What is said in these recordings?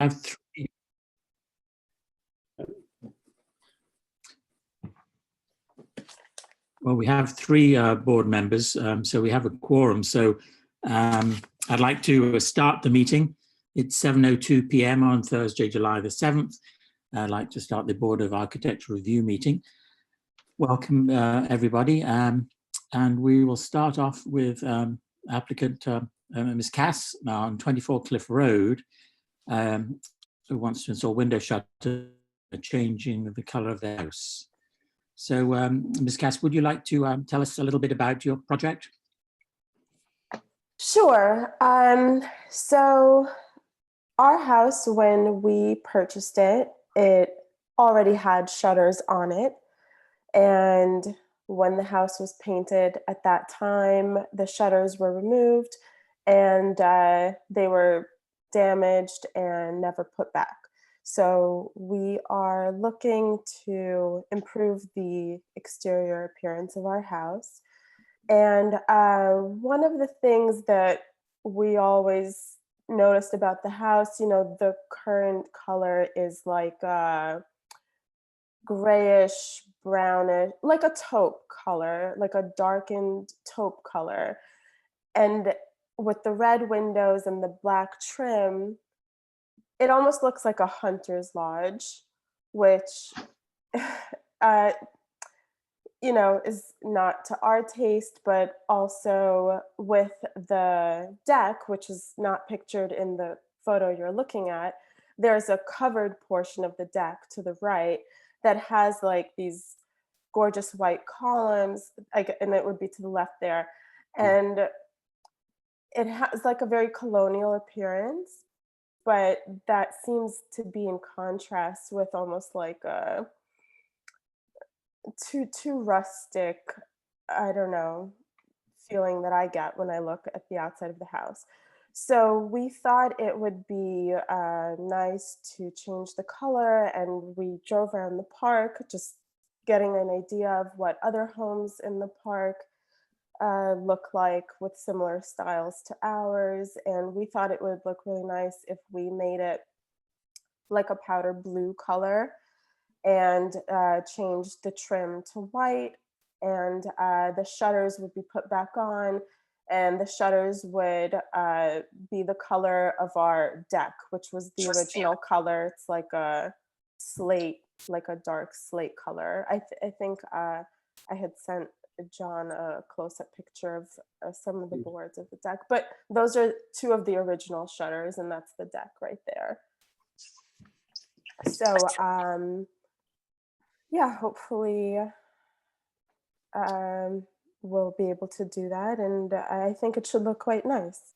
have three. Well, we have three board members, so we have a quorum. So I'd like to start the meeting. It's 7:02 p.m. on Thursday, July the 7th. I'd like to start the Board of Architecture Review meeting. Welcome, everybody. And we will start off with applicant Ms. Cass on 24 Cliff Road, who wants to install window shutter, changing the color of the house. So, Ms. Cass, would you like to tell us a little bit about your project? Sure. So our house, when we purchased it, it already had shutters on it. And when the house was painted at that time, the shutters were removed and they were damaged and never put back. So we are looking to improve the exterior appearance of our house. And one of the things that we always noticed about the house, you know, the current color is like grayish, brownish, like a taupe color, like a darkened taupe color. And with the red windows and the black trim, it almost looks like a hunter's lodge, which, you know, is not to our taste, but also with the deck, which is not pictured in the photo you're looking at, there's a covered portion of the deck to the right that has like these gorgeous white columns, and it would be to the left there. And it has like a very colonial appearance, but that seems to be in contrast with almost like a too rustic, I don't know, feeling that I get when I look at the outside of the house. So we thought it would be nice to change the color, and we drove around the park just getting an idea of what other homes in the park look like with similar styles to ours. And we thought it would look really nice if we made it like a powder blue color and changed the trim to white, and the shutters would be put back on, and the shutters would be the color of our deck, which was the original color. It's like a slate, like a dark slate color. I think I had sent John a close-up picture of some of the boards of the deck, but those are two of the original shutters, and that's the deck right there. So yeah, hopefully we'll be able to do that, and I think it should look quite nice.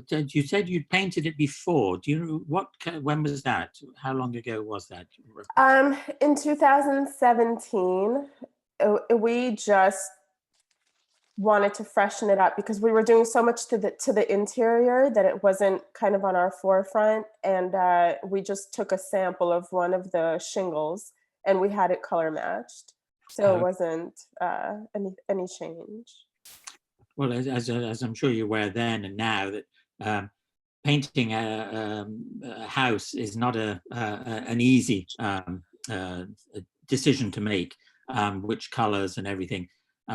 You said you'd painted it before. Do you know when was that? How long ago was that? In 2017, we just wanted to freshen it up because we were doing so much to the interior that it wasn't kind of on our forefront, and we just took a sample of one of the shingles and we had it color matched, so it wasn't any change. Well, as I'm sure you're aware then and now, that painting a house is not an easy decision to make, which colors and everything.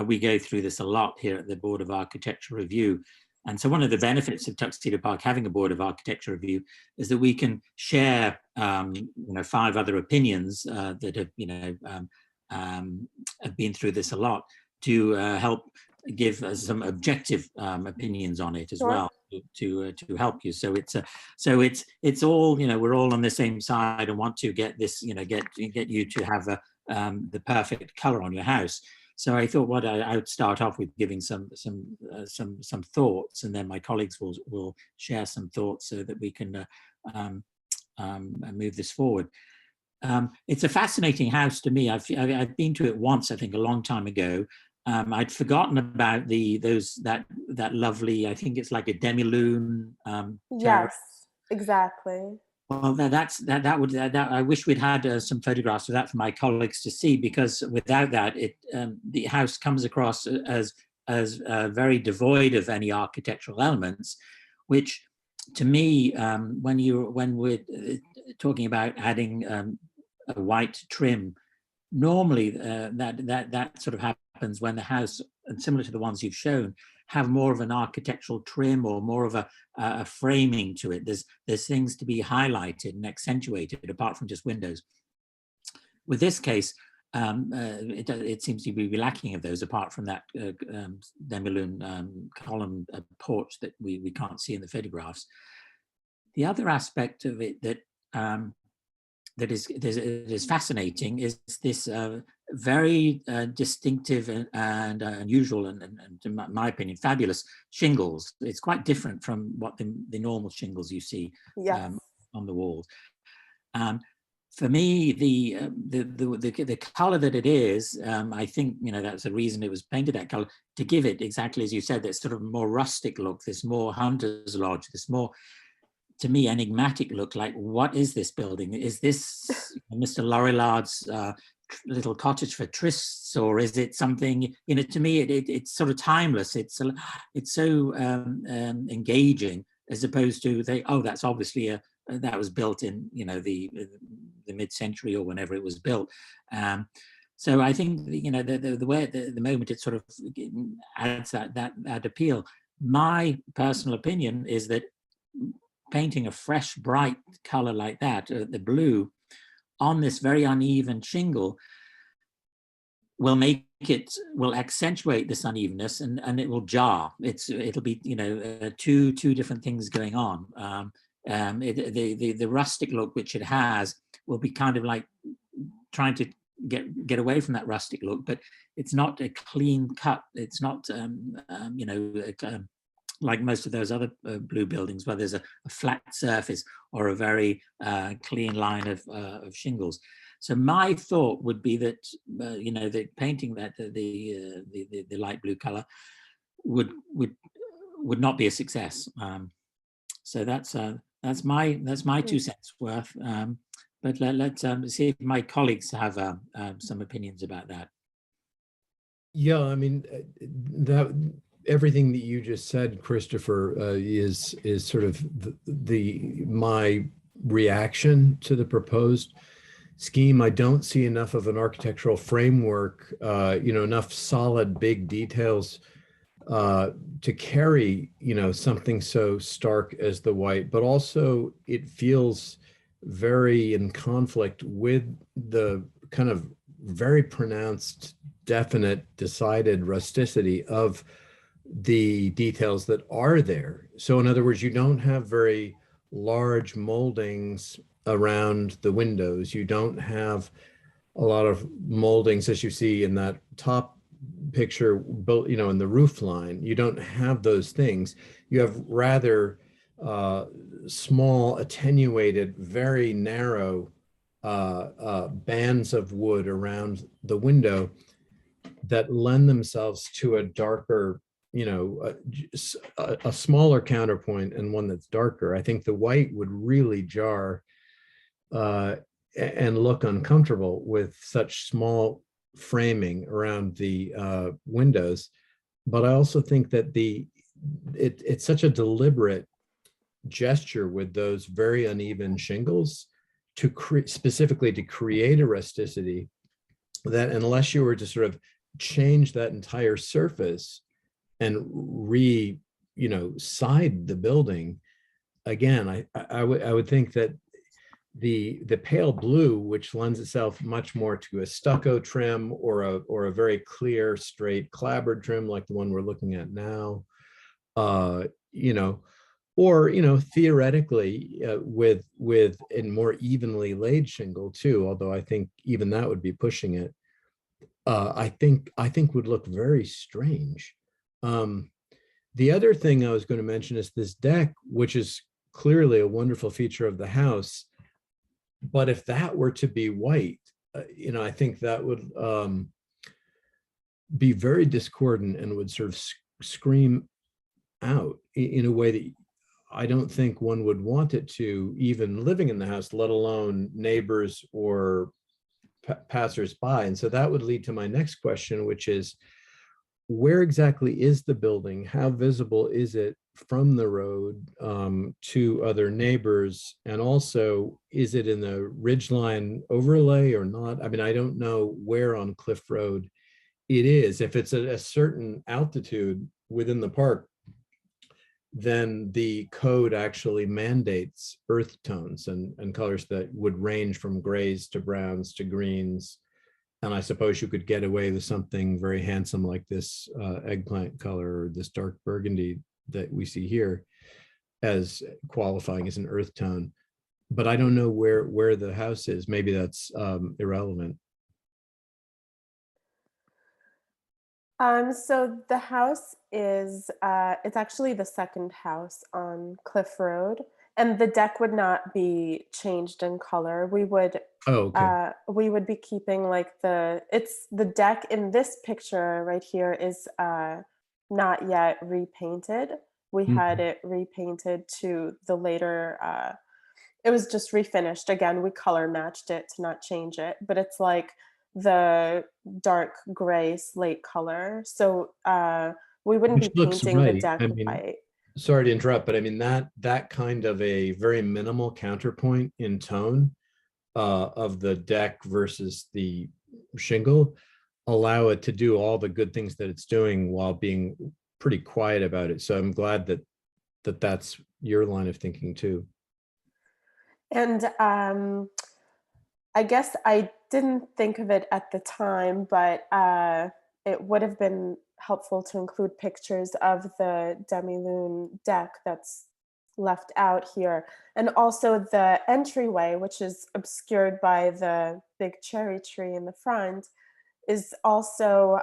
We go through this a lot here at the Board of Architecture Review. And so one of the benefits of Tuxedo Park having a Board of Architecture Review is that we can share, you know, 5 other opinions that have, you know, have been through this a lot to help give us some objective opinions on it as well to help you. So it's all, you know, we're all on the same side and want to get this, you know, get you to have the perfect color on your house. So I thought what I would start off with giving some thoughts, and then my colleagues will share some thoughts so that we can move this forward. It's a fascinating house to me. I've been to it once, I think, a long time ago. I'd forgotten about that lovely, I think it's like a demi-lune. Yes, exactly. Well, I wish we'd had some photographs of that for my colleagues to see, because without that, the house comes across as very devoid of any architectural elements, which to me, when we're talking about adding a white trim, normally that sort of happens when the house, and similar to the ones you've shown, have more of an architectural trim or more of a framing to it. There's things to be highlighted and accentuated apart from just windows. With this case, it seems to be lacking of those, apart from that demi-lune column porch that we can't see in the photographs. The other aspect of it that that is fascinating is this very distinctive and unusual and, in my opinion, fabulous shingles. It's quite different from what the normal shingles you see on the walls. For me, the color that it is, I think, you know, that's the reason it was painted that color, to give it exactly as you said, that sort of more rustic look, this more hunter's lodge, this more, to me, enigmatic look. Like, what is this building? Is this Mr. Lorillard's little cottage for trysts, or is it something, you know, to me, it's sort of timeless. It's so engaging, as opposed to that's obviously that was built in, you know, the mid-century or whenever it was built. So I think, you know, the way the moment it sort of adds that appeal. My personal opinion is that painting a fresh, bright color like that, the blue, on this very uneven shingle will accentuate this unevenness, and it will jar. It'll be, you know, two different things going on. The rustic look which it has will be kind of like trying to get away from that rustic look, but it's not a clean cut. It's not you know, like most of those other blue buildings where there's a flat surface or a very clean line of shingles. So my thought would be that you know, the painting that the light blue color would not be a success. So that's my 2 cents worth. But let's see if my colleagues have some opinions about that. Yeah, I mean, that everything that you just said, Christopher, is sort of my reaction to the proposed scheme. I don't see enough of an architectural framework, you know, enough solid big details to carry, you know, something so stark as the white, but also it feels very in conflict with the kind of very pronounced, definite, decided rusticity of the details that are there. So in other words, you don't have very large moldings around the windows. You don't have a lot of moldings as you see in that top picture, you know, in the roof line. You don't have those things. You have rather small, attenuated, very narrow bands of wood around the window that lend themselves to a darker, you know, a smaller counterpoint and one that's darker. I think the white would really jar and look uncomfortable with such small framing around the windows. But I also think that it's such a deliberate gesture with those very uneven shingles to specifically to create a rusticity that, unless you were to sort of change that entire surface and you know, side the building again, I would think that the pale blue, which lends itself much more to a stucco trim or a very clear straight clapboard trim like the one we're looking at now, you know, or, you know, theoretically with a more evenly laid shingle too, although I think even that would be pushing it, I think would look very strange. The other thing I was going to mention is this deck, which is clearly a wonderful feature of the house. But if that were to be white, you know, I think that would be very discordant and would sort of scream out in a way that I don't think one would want it to, even living in the house, let alone neighbors or passersby. And so that would lead to my next question, which is, where exactly is the building? How visible is it from the road to other neighbors? And also, is it in the ridgeline overlay or not? I mean, I don't know where on Cliff Road it is. If it's at a certain altitude within the park, then the code actually mandates earth tones and colors that would range from grays to browns to greens. And I suppose you could get away with something very handsome like this eggplant color or this dark burgundy that we see here as qualifying as an earth tone. But I don't know where the house is. Maybe that's irrelevant. So the house is, it's actually the second house on Cliff Road, and the deck would not be changed in color. Oh, okay. We would be keeping like it's the deck in this picture right here is not yet repainted. We had Mhm. it repainted to the later, it was just refinished. Again, we color matched it to not change it, but it's like the dark gray slate color. So we wouldn't Which be looks painting the right. deck I mean, white. sorry to interrupt, but I mean that kind of a very minimal counterpoint in tone of the deck versus the shingle allow it to do all the good things that it's doing while being pretty quiet about it. So I'm glad that's your line of thinking too. And I guess I didn't think of it at the time, but it would have been helpful to include pictures of the Demi-Lune deck that's left out here. And also the entryway, which is obscured by the big cherry tree in the front, is also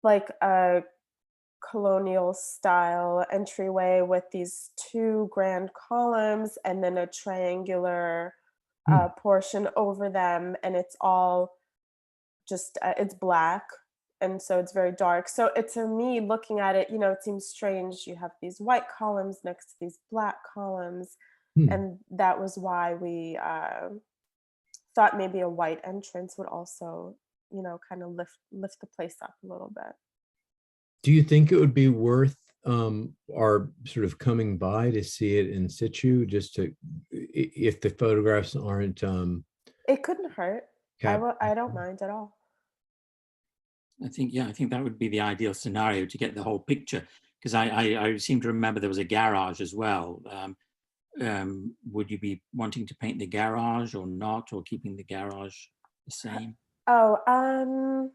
like a colonial style entryway with these two grand columns and then a triangular Hmm. portion over them, and it's all just it's black, and so it's very dark. So it, to me, looking at it, it seems strange. You have these white columns next to these black columns, Hmm. and that was why we thought maybe a white entrance would also, kind of lift the place up a little bit. Do you think it would be worth our sort of coming by to see it in situ, just to, if the photographs aren't It couldn't hurt. cap? I don't mind at all. I think that would be the ideal scenario to get the whole picture, because I seem to remember there was a garage as well. Would you be wanting to paint the garage or not, or keeping the garage the same? Oh,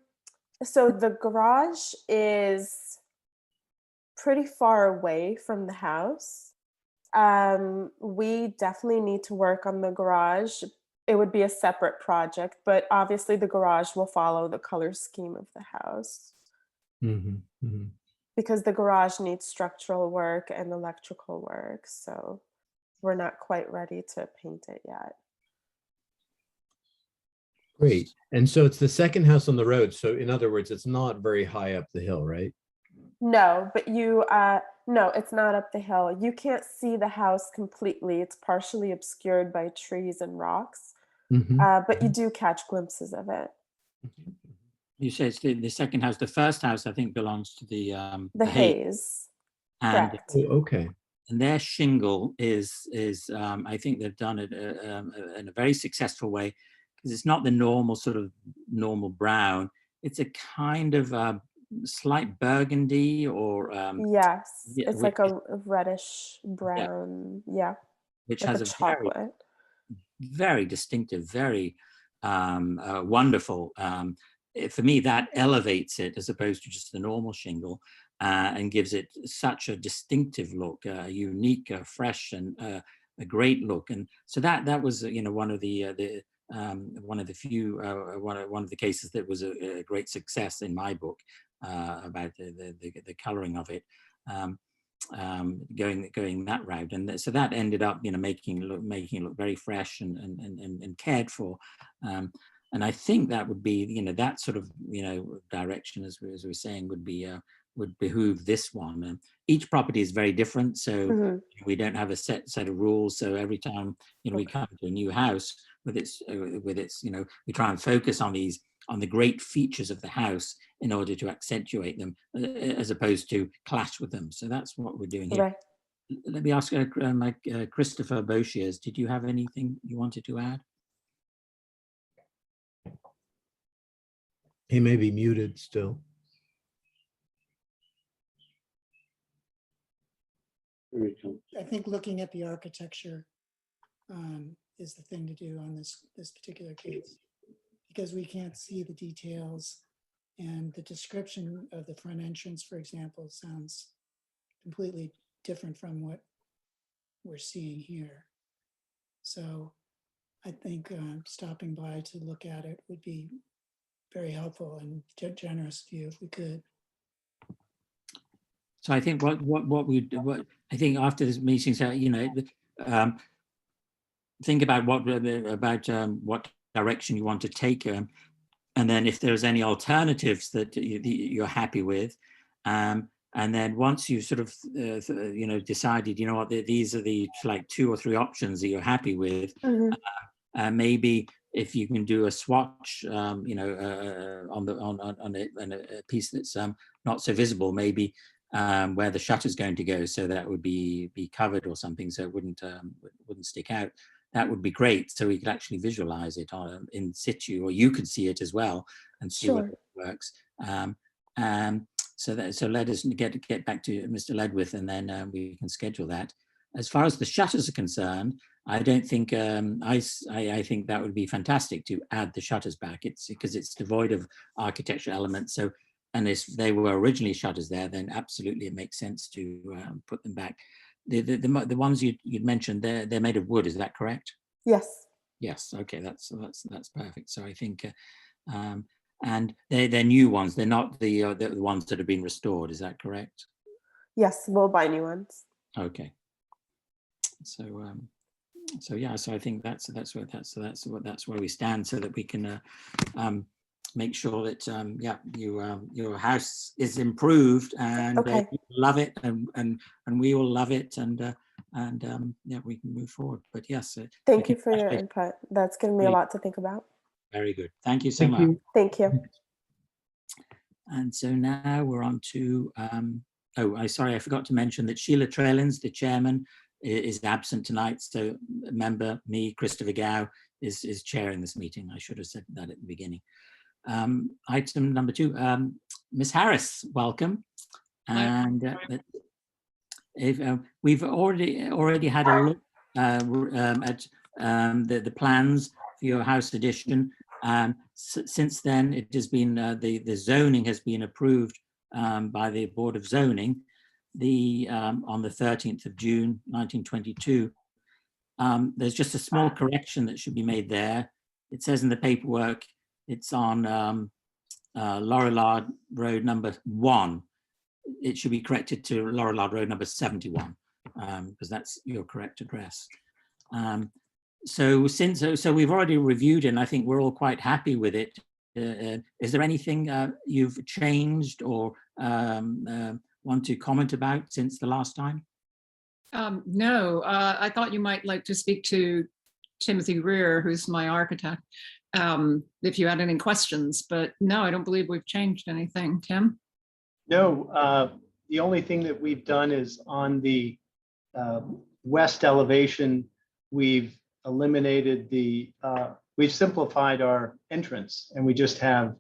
so the garage is pretty far away from the house. We definitely need to work on the garage. It would be a separate project, but obviously the garage will follow the color scheme of the house Mhm, mhm. because the garage needs structural work and electrical work. So we're not quite ready to paint it yet. Great. And so it's the second house on the road. So in other words, it's not very high up the hill, right? No, but no, it's not up the hill. You can't see the house completely. It's partially obscured by trees and rocks, Mhm, but you mhm. do catch glimpses of it. You say it's the second house. The first house, I think, belongs to The the Hay, haze, and correct. Oh, okay. their shingle is I think they've done it in a very successful way, because it's not the normal sort of normal brown. It's a kind of slight burgundy, or Yes, yeah, it's like a reddish yeah, brown, yeah, which like a has a very, chocolate. very distinctive, very wonderful. For me, that elevates it as opposed to just the normal shingle, and gives it such a distinctive look, unique, fresh, and a great look. And so that was, one of one of the few one of the cases that was a great success in my book, about the coloring of it. Um, going that route, and so that ended up, making it look very fresh and cared for. um, and I think that would be, that sort of, direction, as we were saying, would behoove this one. Each property is very different, so Mhm, we don't have a set of rules. So every time, we okay. come to a new house with its we try and focus on these on the great features of the house in order to accentuate them, as opposed to clash with them. So that's what we're doing here. Right. Let me ask Christopher Boshiers, did you have anything you wanted to add? He may be muted still. I think looking at the architecture is the thing to do on this particular case, because we can't see the details, and the description of the front entrance, for example, sounds completely different from what we're seeing here. So I think stopping by to look at it would be very helpful and generous of you if we could. So I think what I think after this meeting, so think about what direction you want to take, and then if there's any alternatives that you're happy with, and then once you've sort of decided, you know what, these are the like 2 or 3 options that you're happy with, maybe if you can do a swatch, on a piece that's not so visible, maybe. Where the shutter's going to go, so that would be covered or something, so it wouldn't stick out. That would be great, so we could actually visualize it in situ, or you could see it as well and see Sure. whether it works. So let us get back to Mr. Ledwith, and then we can schedule that. As far as the shutters are concerned, I don't think I think that would be fantastic to add the shutters back. It's because it's devoid of architectural elements. So. And if they were originally shutters there, then absolutely it makes sense to put them back. The ones you'd mentioned, they're made of wood. Is that correct? Yes. Yes. Okay. That's perfect. So I think, and they're new ones. They're not the ones that have been restored. Is that correct? Yes, we'll buy new ones. Okay. So yeah. So I think that's where we stand, so that we can. Make sure that your house is improved, and Okay. you love it, and we will love it, and we can move forward. But yes, Thank you for your input. That's given me a lot to think about. very good. Thank you so much. Thank you. And so now we're on to sorry, I forgot to mention that Sheila Trellins, the chairman, is absent tonight. So member Christopher Gow is chairing this meeting. I should have said that at the beginning. Item number 2, Ms. Harris, welcome. And we've already had a look at the plans for your house addition. Since then, it has been the zoning has been approved by the Board of Zoning on the 13th of June 1922. There's just a small correction that should be made there. It says in the paperwork, it's on Laurelard Road number 1. It should be corrected to Laurelard Road number 71, because that's your correct address. So we've already reviewed it, and I think we're all quite happy with it. Is there anything you've changed or want to comment about since the last time? No, I thought you might like to speak to Timothy Rear, who's my architect, if you had any questions, but no, I don't believe we've changed anything. Tim? No, the only thing that we've done is on the west elevation, we've eliminated we've simplified our entrance, and we just have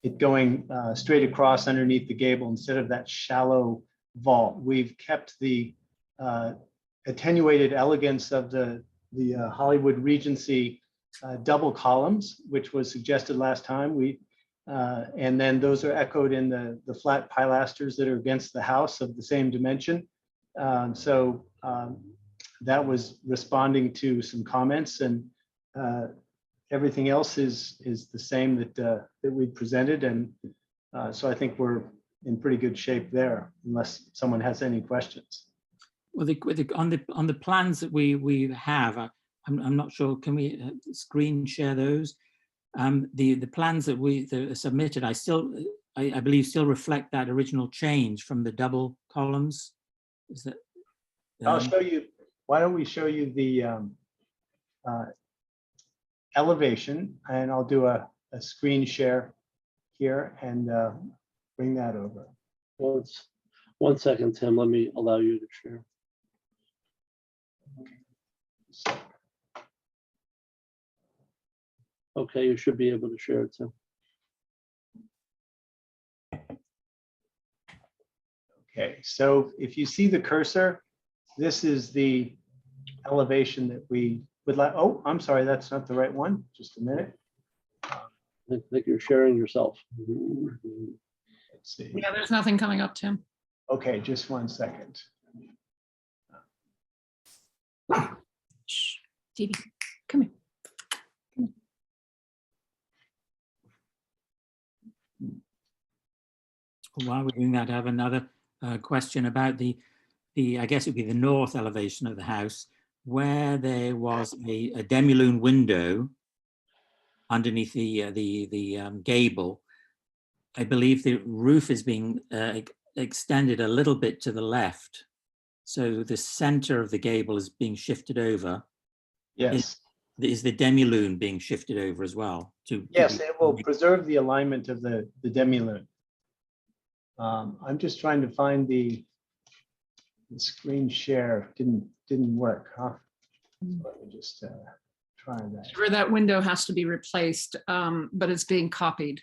it going straight across underneath the gable instead of that shallow vault. We've kept the attenuated elegance of the Hollywood Regency double columns, which was suggested last time. And then those are echoed in the flat pilasters that are against the house of the same dimension. So that was responding to some comments, and everything else is the same that we presented. And so I think we're in pretty good shape there, unless someone has any questions. Well, on the plans that we have, I'm not sure. Can we screen share those? The plans that are submitted, I believe still reflect that original change from the double columns. Is that? I'll show you. Why don't we show you the elevation, and I'll do a a screen share here and bring that over. One second, Tim, let me allow you to share. Okay, you should be able to share it, Tim. Okay, so if you see the cursor, this is the elevation that we would like. Oh, I'm sorry, that's not the right one. Just a minute. I think you're sharing yourself. Let's see. Yeah, there's nothing coming up, Tim. Okay, just 1 second. Shh, Dee Dee, come here. While we're doing that, I have another question about the I guess it would be the north elevation of the house, where there was a demi-lune window underneath the gable. I believe the roof is being extended a little bit to the left, so the center of the gable is being shifted over. Yes, Is the demi-lune being shifted over as well? yes, it will preserve the alignment of the demi-lune. I'm just trying to find the screen share. Didn't work, huh? So let me just try that. Sure, that window has to be replaced, but it's being copied.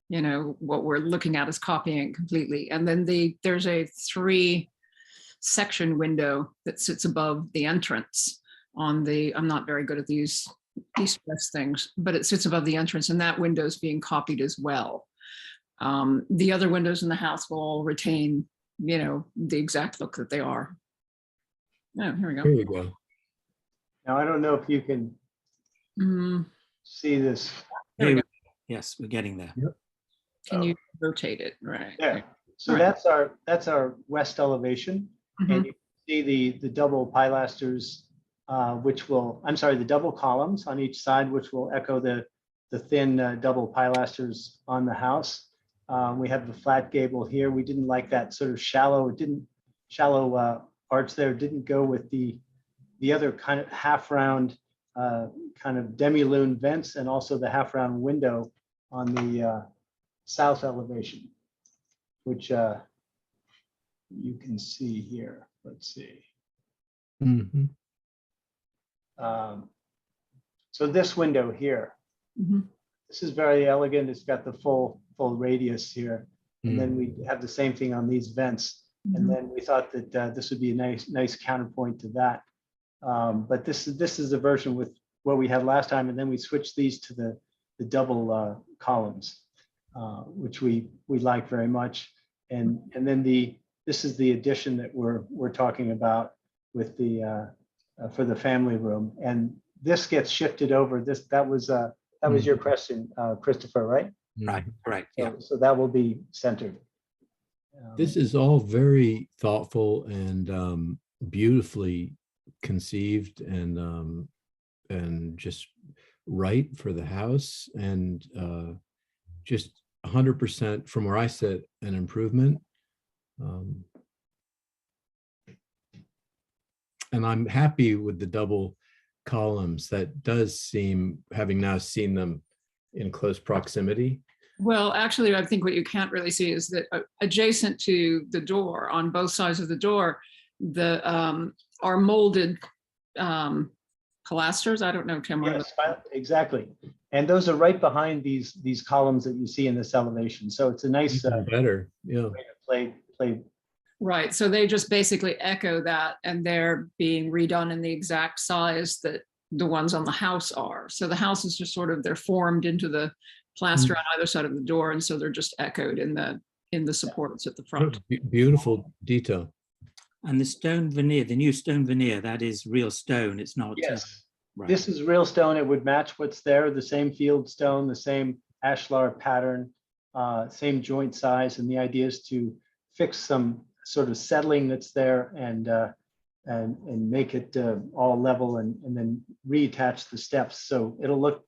You know, what we're looking at is copying it completely. And then there's a 3-section window that sits above the entrance on the, I'm not very good at these east-west things, but it sits above the entrance, and that window is being copied as well. The other windows in the house will all retain, you know, the exact look that they are. Oh, here we Here go. you go. Now, I don't know if you can see this. There we go. Yes, we're getting there. Can you rotate it? Right. There. So All right. that's our west elevation. Mhm. And you can see the double pilasters, the double columns on each side, which will echo the thin double pilasters on the house. We have the flat gable here. We didn't like that sort of shallow arch there. Didn't go with the other kind of half round kind of demi-lune vents, and also the half round window on the south elevation, which you can see here. Let's see. Mhm. So this window here, Mhm. this is very elegant. It's got the full radius here. And then we have the same thing on these vents. And Mhm. then we thought that this would be a nice counterpoint to that. But this is the version with what we had last time. And then we switched these to the double columns, which we like very much. And then this is the addition that we're talking about with the for the family room. And this gets shifted over. That was your question, Christopher, right? Right, correct. Yeah. So that will be centered. This is all very thoughtful and beautifully conceived and just right for the house, and just 100% from where I sit, an improvement. And I'm happy with the double columns. That does seem, having now seen them in close proximity. Well, actually, I think what you can't really see is that adjacent to the door, on both sides of the door, are molded pilasters. I don't know, Tim. what are Yes, exactly. And those are right behind these columns that you see in this elevation. So it's a nice Even better, yeah. way to play. Right, so they just basically echo that, and they're being redone in the exact size that the ones on the house are. So the house is just sort of, they're formed into the plaster on either side of the door, and so they're just echoed in the supports at the front. Beautiful detail. And the stone veneer, the new stone veneer, that is real stone. It's not. Yes, Right. this is real stone. It would match what's there, the same field stone, the same ashlar pattern, same joint size. And the idea is to fix some sort of settling that's there and make it all level, and then reattach the steps. So it'll look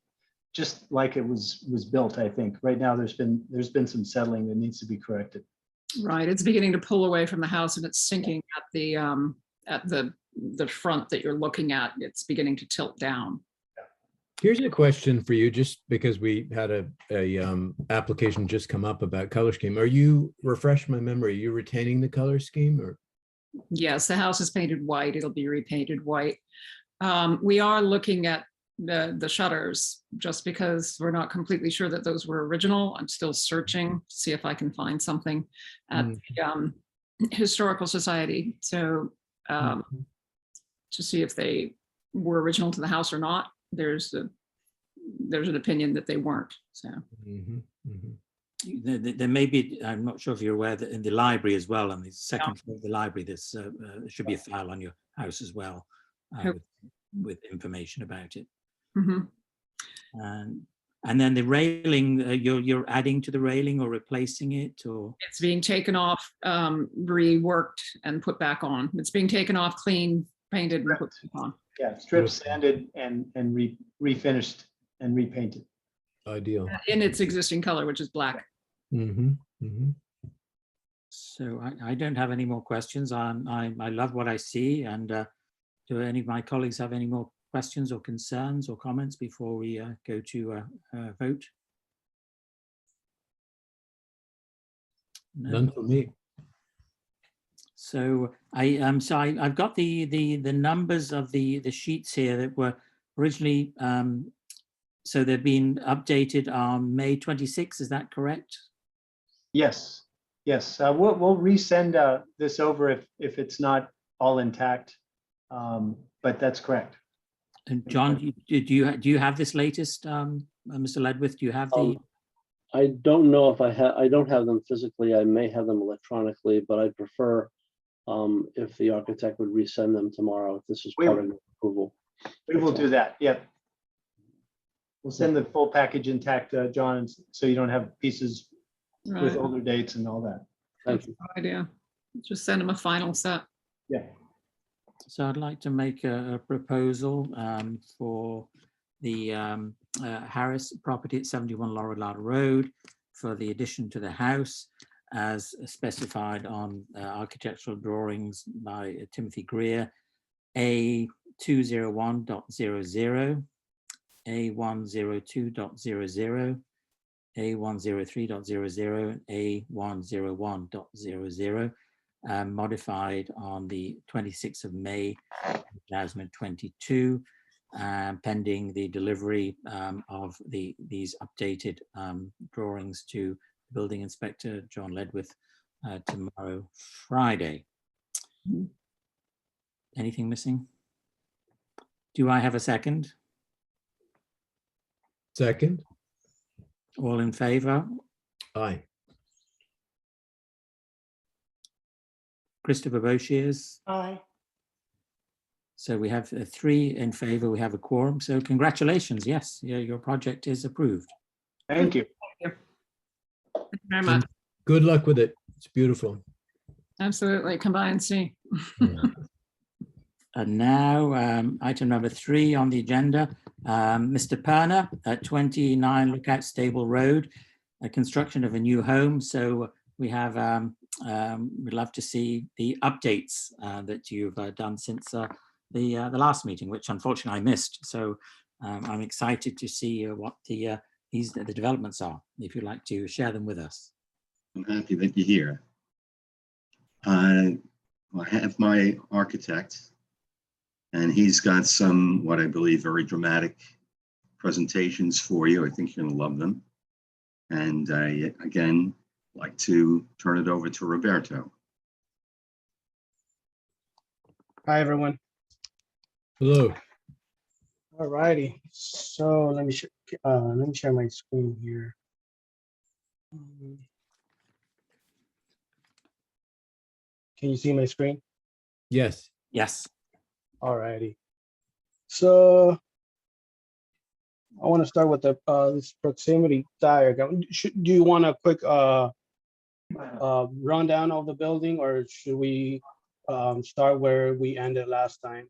just like it was built, I think. Right now, there's been some settling that needs to be corrected. Right, it's beginning to pull away from the house, and it's sinking at the front that you're looking at. It's beginning to tilt down. Here's a question for you, just because we had a application just come up about color scheme. Are you, refresh my memory, are you retaining the color scheme or? Yes, the house is painted white. It'll be repainted white. We are looking at the shutters just because we're not completely sure that those were original. I'm still searching to see if I can find something at the Historical Society. So to see if they were original to the house or not. There's an opinion that they weren't. So There may be, I'm not sure if you're aware that in the library as well, on the second floor of the library, there's should be a file on your house as well with information about it. And then the railing, you're adding to the railing or replacing it, or? It's being taken off, reworked and put back on. It's being taken off, clean, painted, and put back on. Yeah, strip sanded and refinished and repainted. Ideal. In its existing color, which is black. So I don't have any more questions. I love what I see. And do any of my colleagues have any more questions or concerns or comments before we go to vote? No? None for me. So I've got the numbers of the sheets here that were originally, so they've been updated on May 26th, is that correct? Yes, yes. We'll resend this over if it's not all intact, but that's correct. And John, do you have this latest, Mr. Ledwith? Do you have the? I don't know if I don't have them physically. I may have them electronically, but I'd prefer if the architect would resend them tomorrow, if this is part of the approval. We will do that. Yep. We'll send the full package intact, John, so you don't have pieces with older dates and all that. Thank you. Good idea. Just send them a final set. Yeah. So I'd like to make a proposal for the Harris property at 71 Laurel Road for the addition to the house as specified on architectural drawings by Timothy Greer, A201.00, A102.00, A103.00, A101.00, modified on the 26th of May 2022, pending the delivery of these updated drawings to Building Inspector John Ledwith tomorrow, Friday. Anything missing? Do I have a second? Second. All in favor? Aye. Christopher Boshiers. Aye. So we have 3 in favor. We have a quorum. So congratulations. Yes, your project is approved. Thank you. Thank you very much. Good luck with it. It's beautiful. Absolutely. Come by and see. And now item number 3 on the agenda, Mr. Perner at 29 Lookout Stable Road, a construction of a new home. So we have, we'd love to see the updates that you've done since the last meeting, which unfortunately I missed. So I'm excited to see what the developments are, if you'd like to share them with us. I'm happy that you're here. I have my architect, and he's got some, what I believe, very dramatic presentations for you. I think you're going to love them. And I, again, like to turn it over to Roberto. Hi, everyone. Hello. All righty. So let me share my screen here. Can you see my screen? Yes. Yes. All righty. So I want to start with the this proximity diagram. Do you want a quick rundown of the building, or should we start where we ended last time?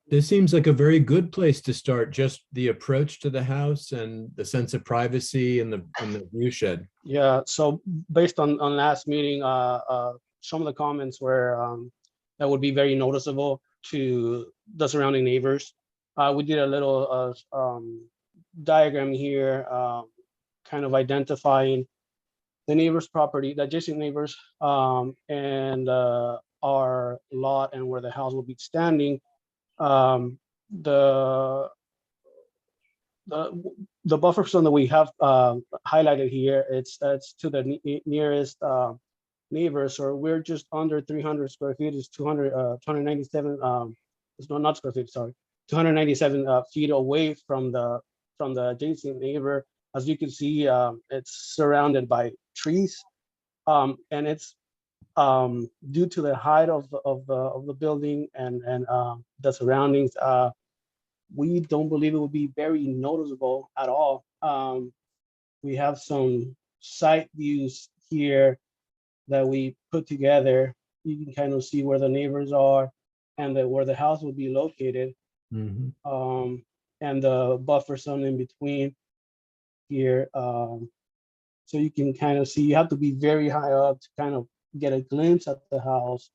This seems like a very good place to start, just the approach to the house and the sense of privacy and the view shed. Yeah, so based on last meeting, some of the comments were that would be very noticeable to the surrounding neighbors. we did a little diagram here, kind of identifying the neighbor's property, the adjacent neighbors, and our lot and where the house will be standing. The the buffer zone that we have highlighted here, it's to the nearest neighbor. So we're just under 300 square feet. It's 297. It's not square feet. Sorry, 297 feet away from the adjacent neighbor. As you can see, it's surrounded by trees, and it's due to the height of the building and the surroundings. We don't believe it would be very noticeable at all. We have some site views here that we put together. You can kind of see where the neighbors are and where the house would be located. Mhm. And the buffer zone in between here. So you can kind of see, you have to be very high up to kind of get a glimpse at the house.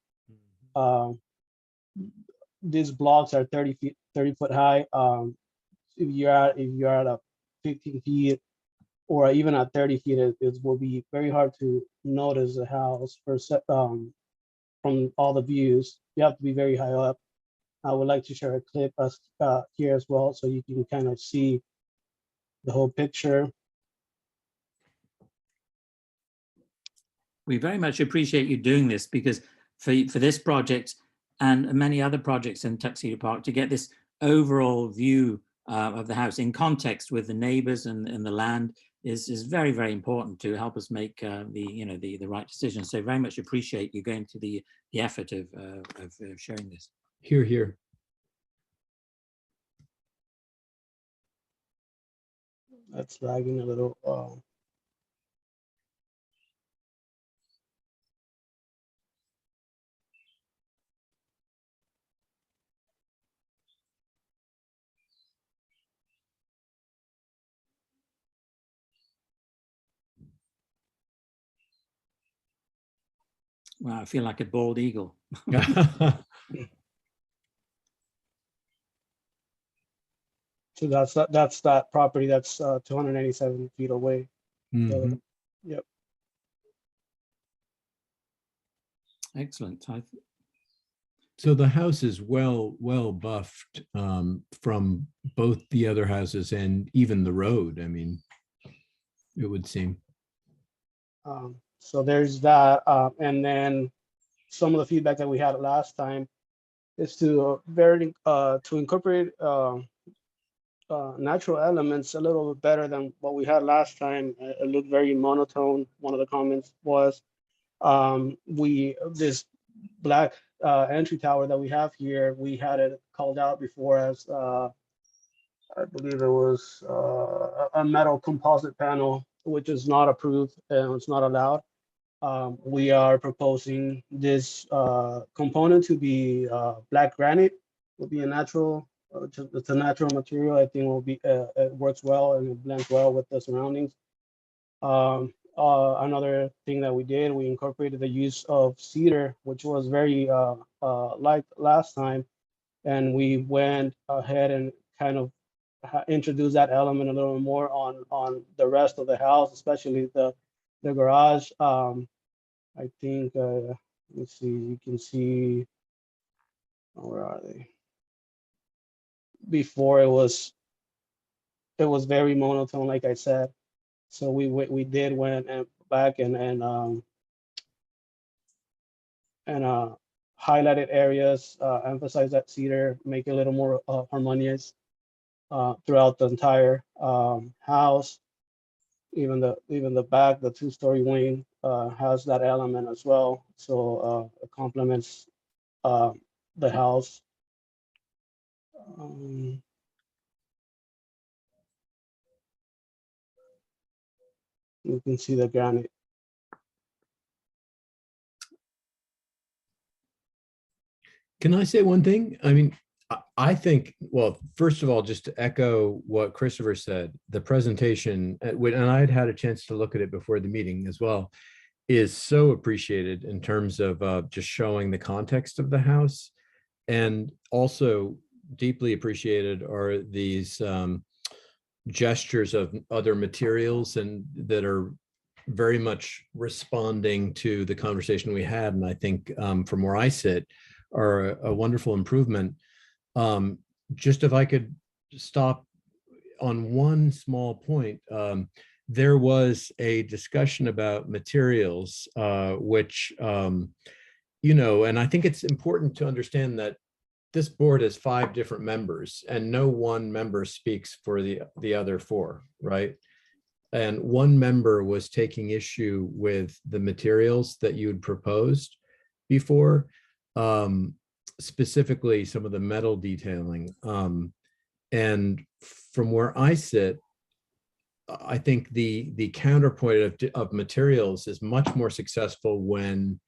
These blocks are 30 foot high. If you're at a 15 feet or even at 30 feet, it will be very hard to notice the house from all the views. You have to be very high up. I would like to share a clip here as well, so you can kind of see the whole picture. We very much appreciate you doing this, because for this project and many other projects in Tuxedo Park, to get this overall view of the house in context with the neighbors and the land is very, very important to help us make the right decision. So very much appreciate you going to the effort of sharing this. Here, here. That's lagging a little. Wow, I feel like a bald eagle. So that's that property that's 297 feet away. Mhm. Yep. Excellent. So the house is well buffed from both the other houses and even the road. I mean, it would seem. So there's that, and then some of the feedback that we had last time is to incorporate natural elements a little bit better than what we had last time. It looked very monotone. One of the comments was this black entry tower that we have here, we had it called out before as I believe it was a metal composite panel, which is not approved and it's not allowed. We are proposing this component to be black granite. Will be a natural, it's a natural material. I think will be it works well and it blends well with the surroundings. Another thing that we did, we incorporated the use of cedar, which was very like last time, and we went ahead and kind of introduced that element a little more on the rest of the house, especially the garage. I think let's see, you can see, where are they? Before it was very monotone, like I said. So we did went back and highlighted areas, emphasize that cedar, make it a little more harmonious throughout the entire house. Even the back, the two-story wing has that element as well. So it complements the house. You can see the granite. Can I say one thing? I mean, I think, well, first of all, just to echo what Christopher said, the presentation, and I'd had a chance to look at it before the meeting as well, is so appreciated in terms of just showing the context of the house. And also deeply appreciated are these gestures of other materials and that are very much responding to the conversation we had. And I think from where I sit are a wonderful improvement. Just if I could stop on one small point, there was a discussion about materials, which, you know, and I think it's important to understand that this board has 5 different members and no one member speaks for the other 4, right? And one member was taking issue with the materials that you had proposed before, specifically some of the metal detailing. And from where I sit, I think the counterpoint of materials is much more successful when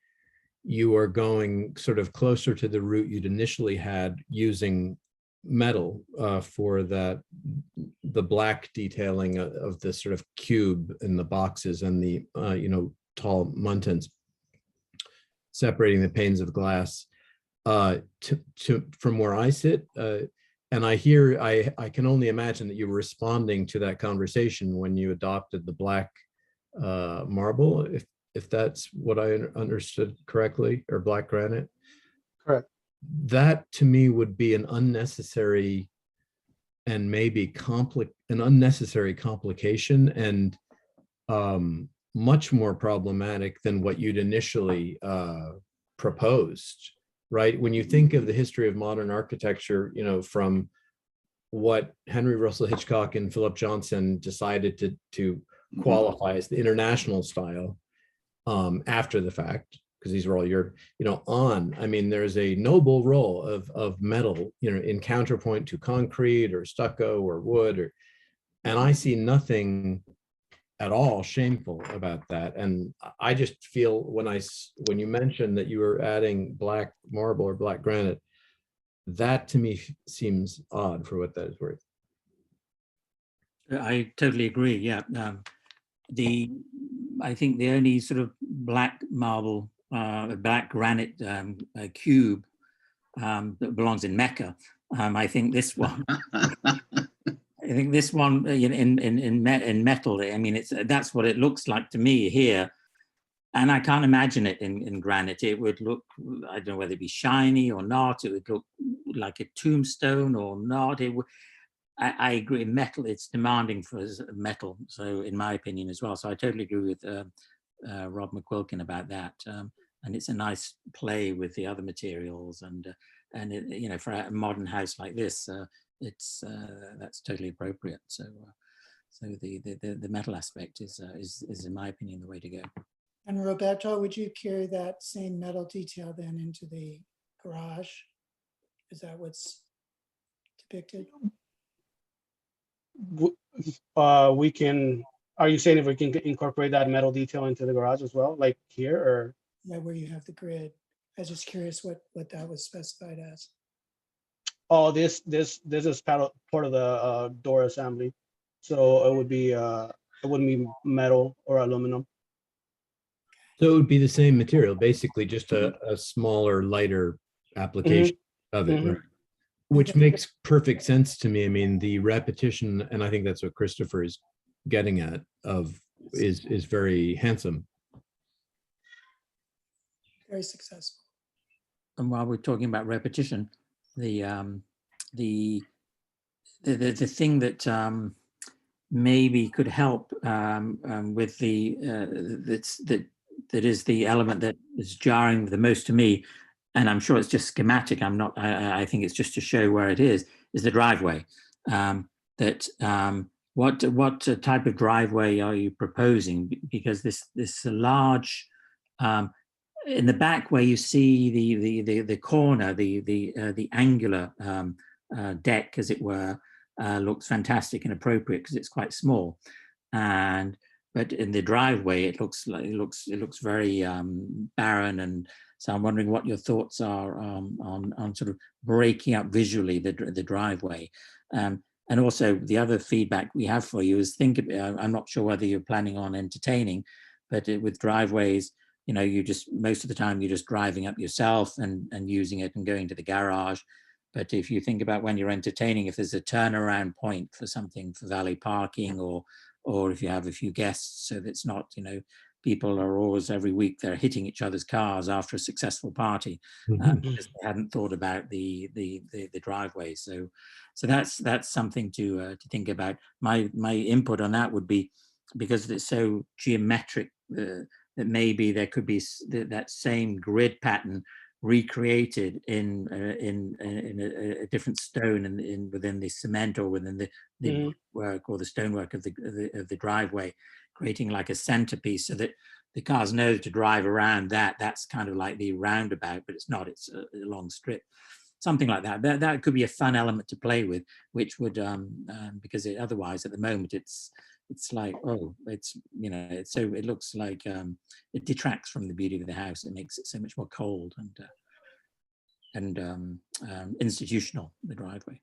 you are going sort of closer to the route you'd initially had using metal for the black detailing of the sort of cube in the boxes and the you know, tall muntins separating the panes of glass. From where I sit, and I hear, I can only imagine that you were responding to that conversation when you adopted the black marble, if that's what I understood correctly, or black granite. Correct. That to me would be an unnecessary and maybe an unnecessary complication, and much more problematic than what you'd initially proposed, right? When you think of the history of modern architecture, you know, from what Henry Russell Hitchcock and Philip Johnson decided to qualify as the international style after the fact, because these are all your, you know, I mean, there's a noble role of metal, you know, in counterpoint to concrete or stucco or wood, and I see nothing at all shameful about that. And I just feel when you mentioned that you were adding black marble or black granite, that to me seems odd for what that is worth. I totally agree. Yeah. I think the only sort of black marble, black granite cube that belongs in Mecca. I think this one. I think this one, you know, in metal. I mean, that's what it looks like to me here, and I can't imagine it in granite. It would look, I don't know whether it be shiny or not. It would look like a tombstone or not. I agree. Metal, it's demanding for metal. So, in my opinion, as well. So, I totally agree with Rob McQuilkin about that. And it's a nice play with the other materials, and it, you know, for a modern house like this, that's totally appropriate. So, the metal aspect is in my opinion the way to go. And Roberto, would you carry that same metal detail then into the garage? Is that what's depicted? We can, are you saying if we can incorporate that metal detail into the garage as well, like here, or? Yeah, where you have the grid. I was just curious what that was specified as. Oh, this is part of the door assembly. So it would be, it wouldn't be metal or aluminum. So it would be the same material, basically just a smaller, lighter application of it, right? Which makes perfect sense to me. I mean, the repetition, and I think that's what Christopher is getting at, is very handsome. Very successful. And while we're talking about repetition, the thing that maybe could help with that is the element that is jarring the most to me, and I'm sure it's just schematic. I think it's just to show where it is the driveway. What type of driveway are you proposing? Because this large, in the back where you see the corner, the angular deck, as it were, looks fantastic and appropriate because it's quite small, but in the driveway it looks very barren, and so I'm wondering what your thoughts are on sort of breaking up visually the driveway. And also the other feedback we have for you is I'm not sure whether you're planning on entertaining, but with driveways, you know, most of the time you're just driving up yourself and using it and going to the garage. But if you think about when you're entertaining, if there's a turnaround point for something for valet parking, or if you have a few guests, so that's not, you know, people are always every week they're hitting each other's cars after a successful party because they hadn't thought about the driveway. So that's something to think about. My input on that would be, because it's so geometric, that maybe there could be that same grid pattern recreated in a different stone within the cement or within the work or the stonework of the driveway, creating like a centerpiece so that the cars know to drive around that. That's kind of like the roundabout, but it's not, it's a long strip. Something like that. That could be a fun element to play with, which would, because otherwise at the moment it's like, oh, it's, you know, it's so, it looks like it detracts from the beauty of the house. It makes it so much more cold and institutional, the driveway.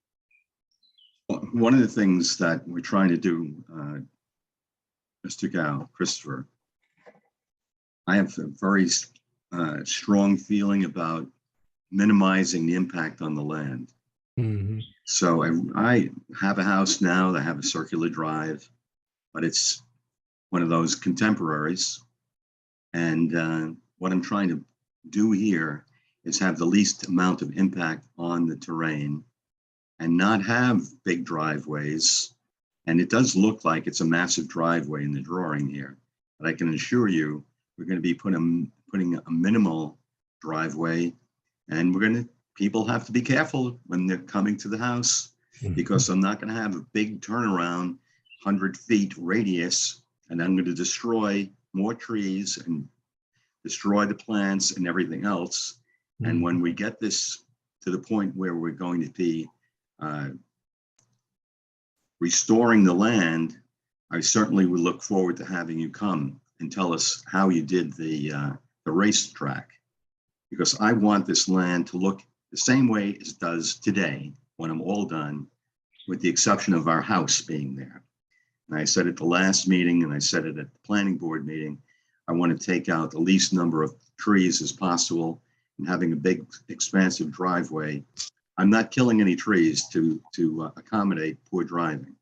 One of the things that we're trying to do, Mr. Gao, Christopher, I have a very strong feeling about minimizing the impact on the land. So I have a house now that have a circular drive, but it's one of those contemporaries. And what I'm trying to do here is have the least amount of impact on the terrain and not have big driveways. And it does look like it's a massive driveway in the drawing here, but I can assure you, we're going to be putting a minimal driveway, and people have to be careful when they're coming to the house, because I'm not going to have a big turnaround, 100 feet radius, and I'm going to destroy more trees and destroy the plants and everything else. And when we get this to the point where we're going to be restoring the land, I certainly would look forward to having you come and tell us how you did the racetrack, because I want this land to look the same way as it does today when I'm all done, with the exception of our house being there. And I said at the last meeting, and I said it at the planning board meeting, I want to take out the least number of trees as possible, and having a big expansive driveway. I'm not killing any trees to accommodate poor driving.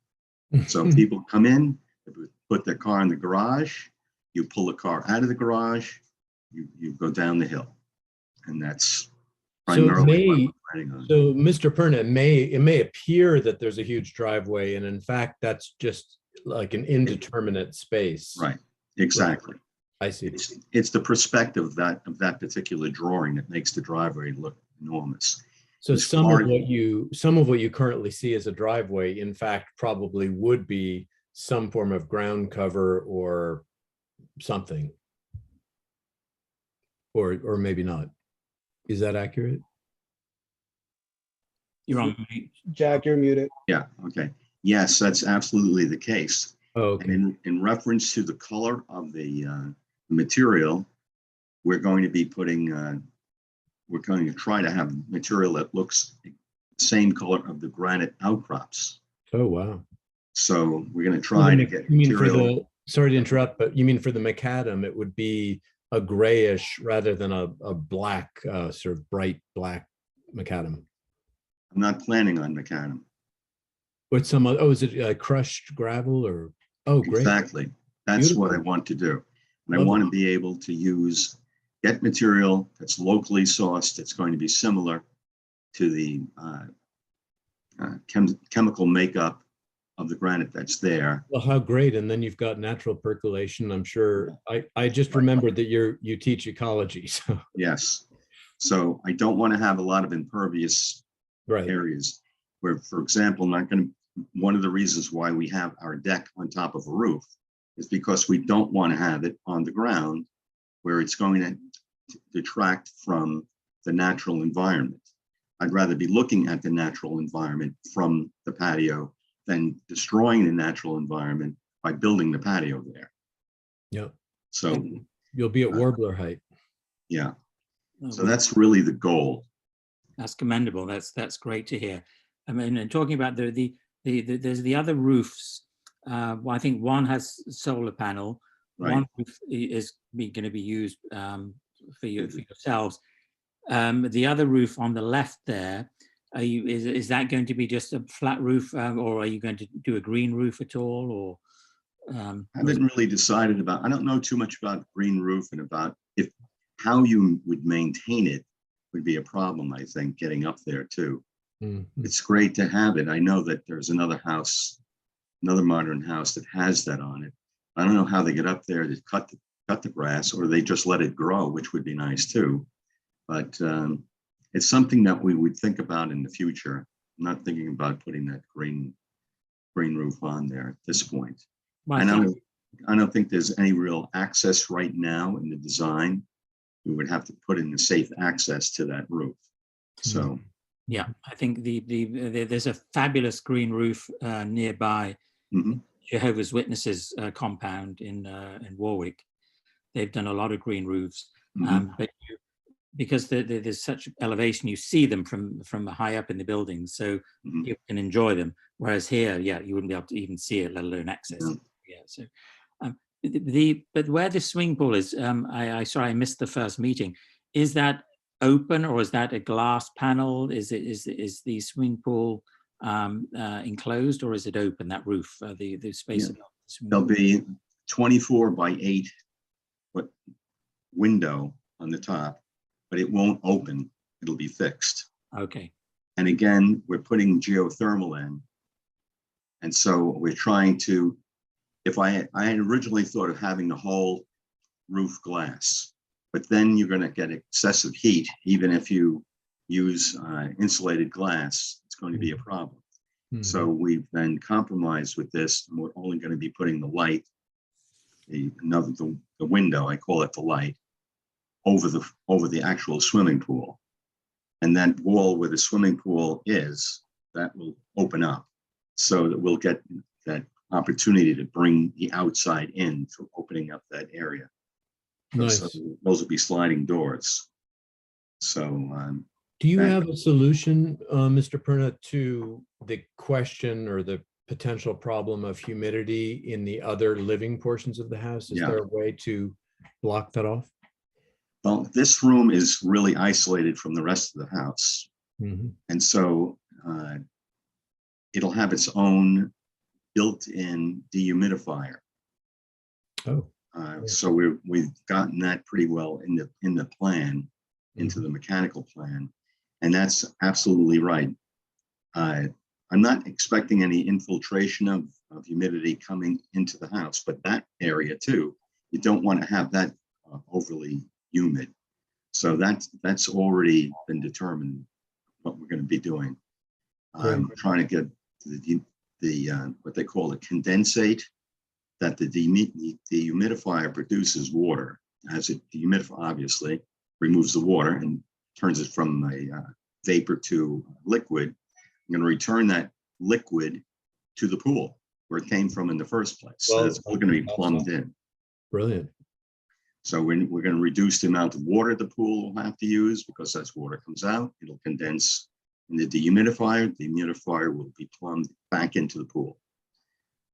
So people come in, put their car in the garage, you pull the car out of the garage, you go down the hill. And that's primarily what we're planning on. So Mr. Perna, it may appear that there's a huge driveway, and in fact, that's just like an indeterminate space. Right, exactly. I see. It's the perspective of that particular drawing that makes the driveway look enormous. So some of what you currently see as a driveway, in fact, probably would be some form of ground cover or something, or maybe not. Is that accurate? You're on mute. Jack, you're muted. Yeah, okay. Yes, that's absolutely the case. Oh, okay. And in reference to the color of the material, we're going to be putting, we're going to try to have material that looks the same color of the granite outcrops. Oh, wow. So we're going to try to get material. Sorry to interrupt, but you mean for the macadam, it would be a grayish rather than a black, sort of bright black macadam. I'm not planning on macadam. What's is it crushed gravel or? Oh, great. Exactly. That's Beautiful. what I want to do. And I Love want it. to be able to get material that's locally sourced, that's going to be similar to the chemical makeup of the granite that's there. Well, how great. And then you've got natural percolation. I'm sure, I just remembered that you teach ecology, so. Yes. So I don't want to have a lot of impervious Right. areas where, for example, one of the reasons why we have our deck on top of a roof is because we don't want to have it on the ground where it's going to detract from the natural environment. I'd rather be looking at the natural environment from the patio than destroying the natural environment by building the patio there. Yeah. So, You'll be at warbler height. yeah. Oh, So that's really the goal. That's commendable. That's great to hear. I mean, and talking about there's the other roofs. Well, I think one has solar panel. Right. One roof is going to be used for yourselves. The other roof on the left there, is that going to be just a flat roof, or are you going to do a green roof at all, or? I haven't really decided about, I don't know too much about green roof and about if how you would maintain it would be a problem, I think, getting up there too. Mhm. It's great to have it. I know that there's another house, another modern house that has that on it. I don't know how they get up there to cut the grass, or they just let it grow, which would be nice too. But it's something that we would think about in the future. I'm not thinking about putting that green roof on there at this point. Well, And I think- I don't think there's any real access right now in the design. We would have to put in the safe access to that roof. So, yeah, I think there's a fabulous green roof nearby mhm, Jehovah's Witnesses compound in Warwick. They've done a lot of green roofs, mhm, but because there's such elevation, you see them from high up in the buildings, so mhm. you can enjoy them. Whereas here, yeah, you wouldn't be able to even see it, let alone access Yeah. it. Yeah, so but where the swimming pool is, I sorry I missed the first meeting. Is that open, or is that a glass panel? Is the swimming pool enclosed, or is it open, that roof, the space Yeah. above the swimming There'll pool? be 24 by 8 foot window on the top, but it won't open. It'll be fixed. Okay. And again, we're putting geothermal in. And so we're trying to, I had originally thought of having the whole roof glass, but then you're going to get excessive heat. Even if you use insulated glass, it's going to be a problem. So we've been compromised with this, and we're only going to be putting the light, the window, I call it the light, over the actual swimming pool. And that wall where the swimming pool is, that will open up so that we'll get that opportunity to bring the outside in through opening up that area. Nice. So those will be sliding doors. So Do you that- have a solution, Mr. Perna, to the question or the potential problem of humidity in the other living portions of the house? Is Yeah. there a way to block that off? well, this room is really isolated from the rest of the house. Mhm. And so it'll have its own built-in dehumidifier. Oh, So we've gotten that pretty well in the plan, into the mechanical plan, and that's absolutely right. I'm not expecting any infiltration of humidity coming into the house, but that area too, you don't want to have that overly humid. So that's already been determined what we're going to be doing. I'm trying to get the what they call a condensate, that the dehumidifier produces water. As it dehumidifies, obviously, removes the water and turns it from a vapor to liquid. I'm going to return that liquid to the pool where it came from in the first place. So Well, it's all going to be plumbed in. brilliant. So we're going to reduce the amount of water the pool will have to use, because as water comes out, it'll condense in the dehumidifier. The humidifier will be plumbed back into the pool.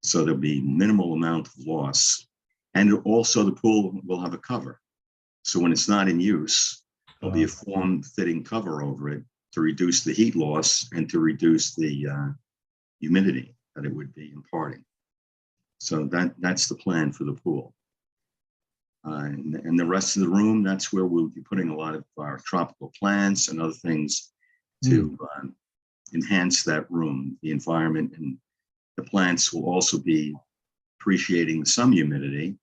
So there'll be minimal amount of loss. And also the pool will have a cover. So when it's not in use, there'll be a form-fitting cover over it to reduce the heat loss and to reduce the humidity that it would be imparting. So that's the plan for the pool. And the rest of the room, that's where we'll be putting a lot of our tropical plants and other things to enhance that room, the environment. And the plants will also be appreciating some humidity.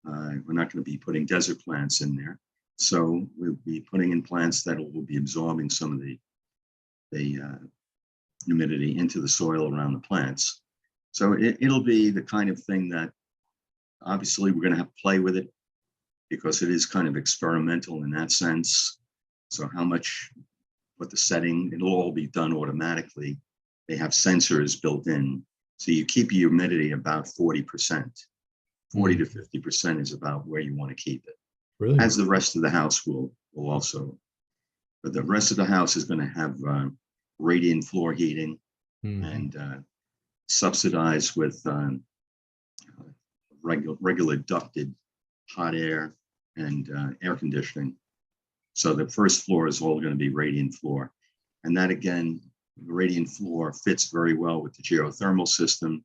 We're not going to be putting desert plants in there. So we'll be putting in plants that will be absorbing some of the humidity into the soil around the plants. So it'll be the kind of thing that obviously we're going to have to play with it, because it is kind of experimental in that sense. So how much, what the setting, it'll all be done automatically. They have sensors built in. So you keep your humidity about 40%. 40 to 50% is about where you want to keep it. Brilliant. As the rest of the house will also, but the rest of the house is going to have radiant floor heating and subsidized with regular ducted hot air and air conditioning. So the first floor is all going to be radiant floor. And that again, the radiant floor fits very well with the geothermal system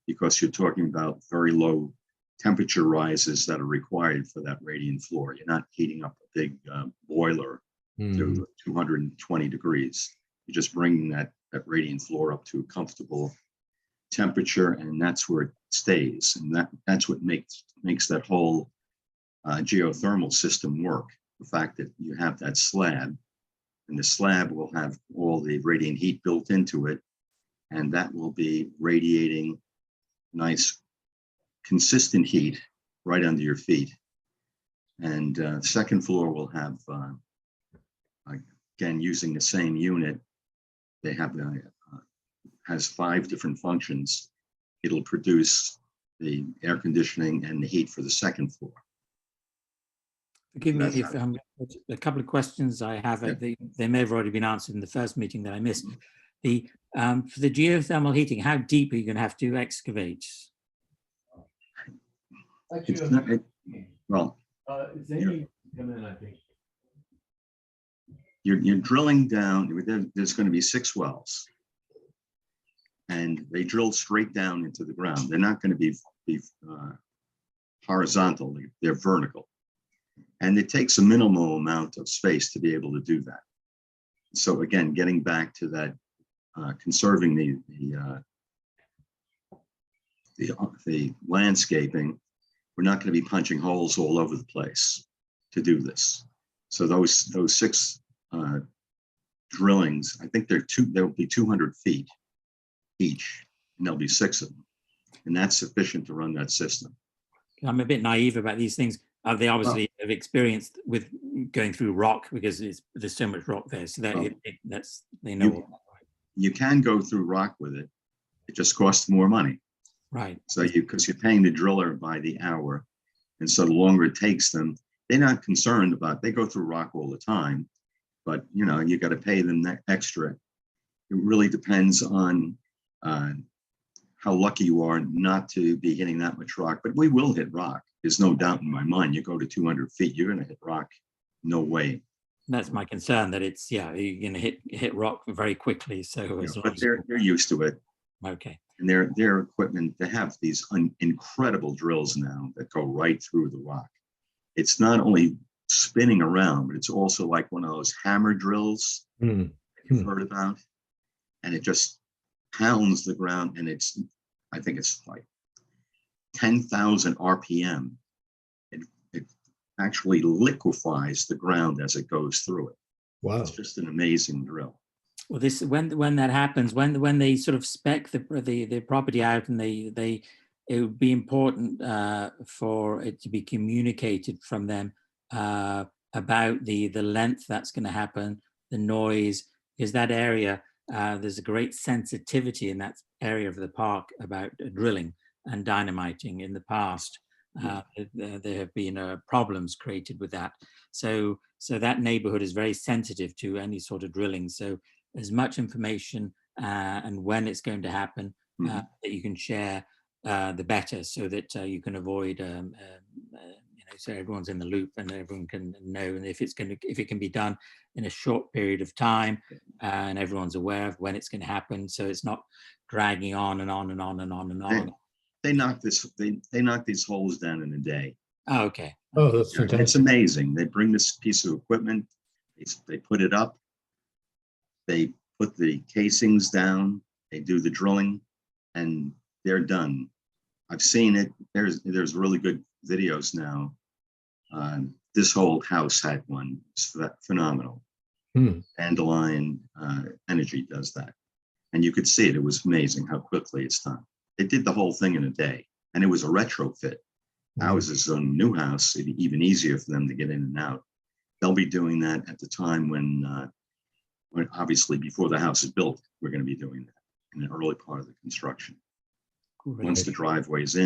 because you're talking about very low temperature rises that are required for that radiant floor. You're not heating up a big boiler to 220 degrees. You're just bringing that radiant floor up to a comfortable temperature, and that's where it stays. And that's what makes that whole geothermal system work. The fact that you have that slab, and the slab will have all the radiant heat built into it, and that will be radiating nice, consistent heat right under your feet. And the second floor will have, again, using the same unit, they have has 5 different functions. It'll produce the air conditioning and the heat for the second floor. Forgive me That's if a couple of questions I have, they may have already been answered in the first meeting that I missed. For the geothermal heating, how deep are you going to have to excavate? It's not, well, you're drilling down, there's going to be 6 wells. And they drill straight down into the ground. They're not going to be horizontal, they're vertical. And it takes a minimal amount of space to be able to do that. So again, getting back to that, conserving the landscaping, we're not going to be punching holes all over the place to do this. So those 6 drillings, I think there will be 200 feet each, and there'll be 6 of them, and that's sufficient to run that system. I'm a bit naive about these things. They obviously have experienced with going through rock because there's so much rock there, so that they know. You can go through rock with it. It just costs more money. Right. So because you're paying the driller by the hour, and so the longer it takes them, they're not concerned about. They go through rock all the time, but you got to pay them that extra. It really depends on how lucky you are not to be hitting that much rock, but we will hit rock. There's no doubt in my mind. You go to 200 feet, you're going to hit rock. No way. That's my concern, that it's, you're going to hit rock very quickly. So, but they're used to it. Okay. And their equipment, they have these incredible drills now that go right through the rock. It's not only spinning around, but it's also like one of those hammer drills that you've heard about. And it just pounds the ground, and I think it's like 10,000 RPM. It actually liquefies the ground as it goes through it. Wow. It's just an amazing drill. Well, this when that happens, when they sort of spec the property out, and it would be important for it to be communicated from them about the length that's going to happen, the noise, because that area, there's a great sensitivity in that area of the park about drilling and dynamiting in the past. There have been problems created with that. So that neighborhood is very sensitive to any sort of drilling. So as much information and when it's going to happen that you can share, the better, so that you can avoid, so everyone's in the loop and everyone can know, and if it can be done in a short period of time, and everyone's aware of when it's going to happen, so it's not dragging on and on and on and on and on. They knock these holes down in a day. Oh, okay. Oh, that's fantastic. It's amazing. They bring this piece of equipment, they put it up, they put the casings down, they do the drilling, and they're done. I've seen it. There's really good videos now. This whole house had one. It's phenomenal. Dandelion Energy does that. And you could see it. It was amazing how quickly it's done. They did the whole thing in a day, and it was a retrofit. Ours is a new house. It'd be even easier for them to get in and out. They'll be doing that at the time when obviously before the house is built, we're going to be doing that in the early part of the construction. Great. Once the driveway's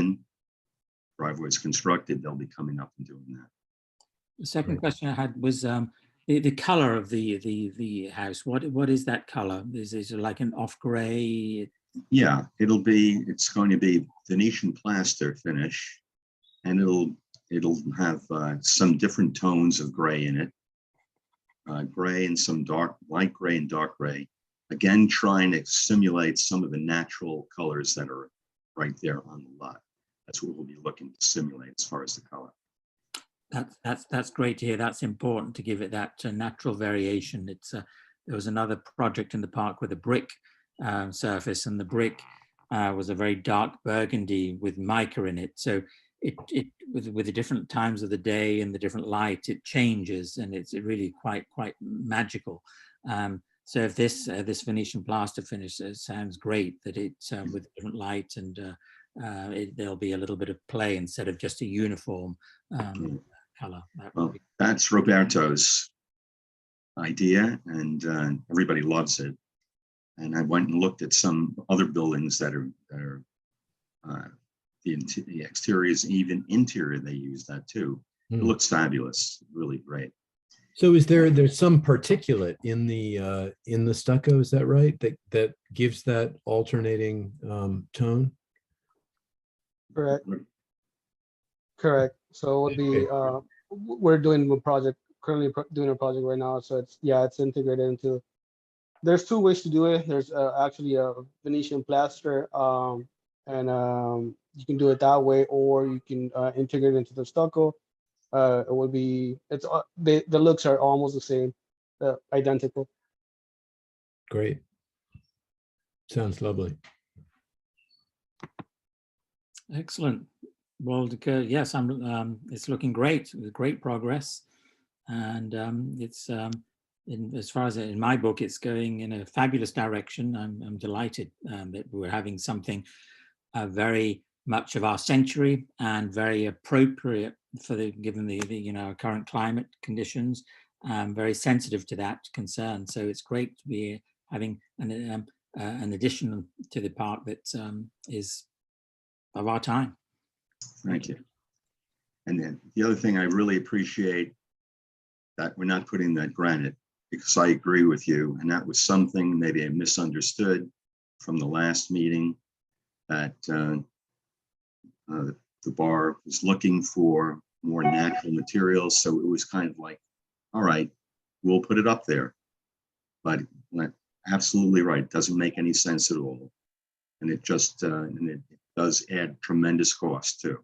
driveway's constructed, they'll be coming up and doing that. The second question I had was the color of the house. What is that color? Is it like an off gray? Yeah, it's going to be Venetian plaster finish, and it'll have some different tones of gray in it. gray and some light gray and dark gray. Again, trying to simulate some of the natural colors that are right there on the lot. That's what we'll be looking to simulate as far as the color. That's great to hear. That's important to give it that natural variation. It's there was another project in the park with a brick surface, and the brick was a very dark burgundy with mica in it. So it with the different times of the day and the different light, it changes, and it's really quite magical. So if this Venetian plaster finish sounds great, that it's with different light, and there'll be a little bit of play instead of just a uniform color. Well, that's Roberto's idea, and everybody loves it. And I went and looked at some other buildings that are the exteriors, even interior, they use that too. It looks fabulous, really great. So there's some particulate in the stucco, is that right? That gives that alternating tone? Correct. Correct. So it would be, we're doing a project, currently doing a project right now. So it's integrated into, there's two ways to do it. There's actually a Venetian plaster, and you can do it that way, or you can integrate it into the stucco. It would be, the looks are almost the same, identical. Great. Sounds lovely. Excellent. Well, yes, it's looking great, with great progress, and it's as far as in my book, it's going in a fabulous direction. I'm delighted that we're having something very much of our century and very appropriate for given the current climate conditions. Very sensitive to that concern. So it's great to be having an addition to the park that is of our time. Thank you. And then the other thing I really appreciate that we're not putting that granite, because I agree with you, and that was something maybe I misunderstood from the last meeting, that the bar was looking for more natural materials. So it was kind of like, all right, we'll put it up there. But absolutely right, it doesn't make any sense at all. And it just, and it does add tremendous cost too.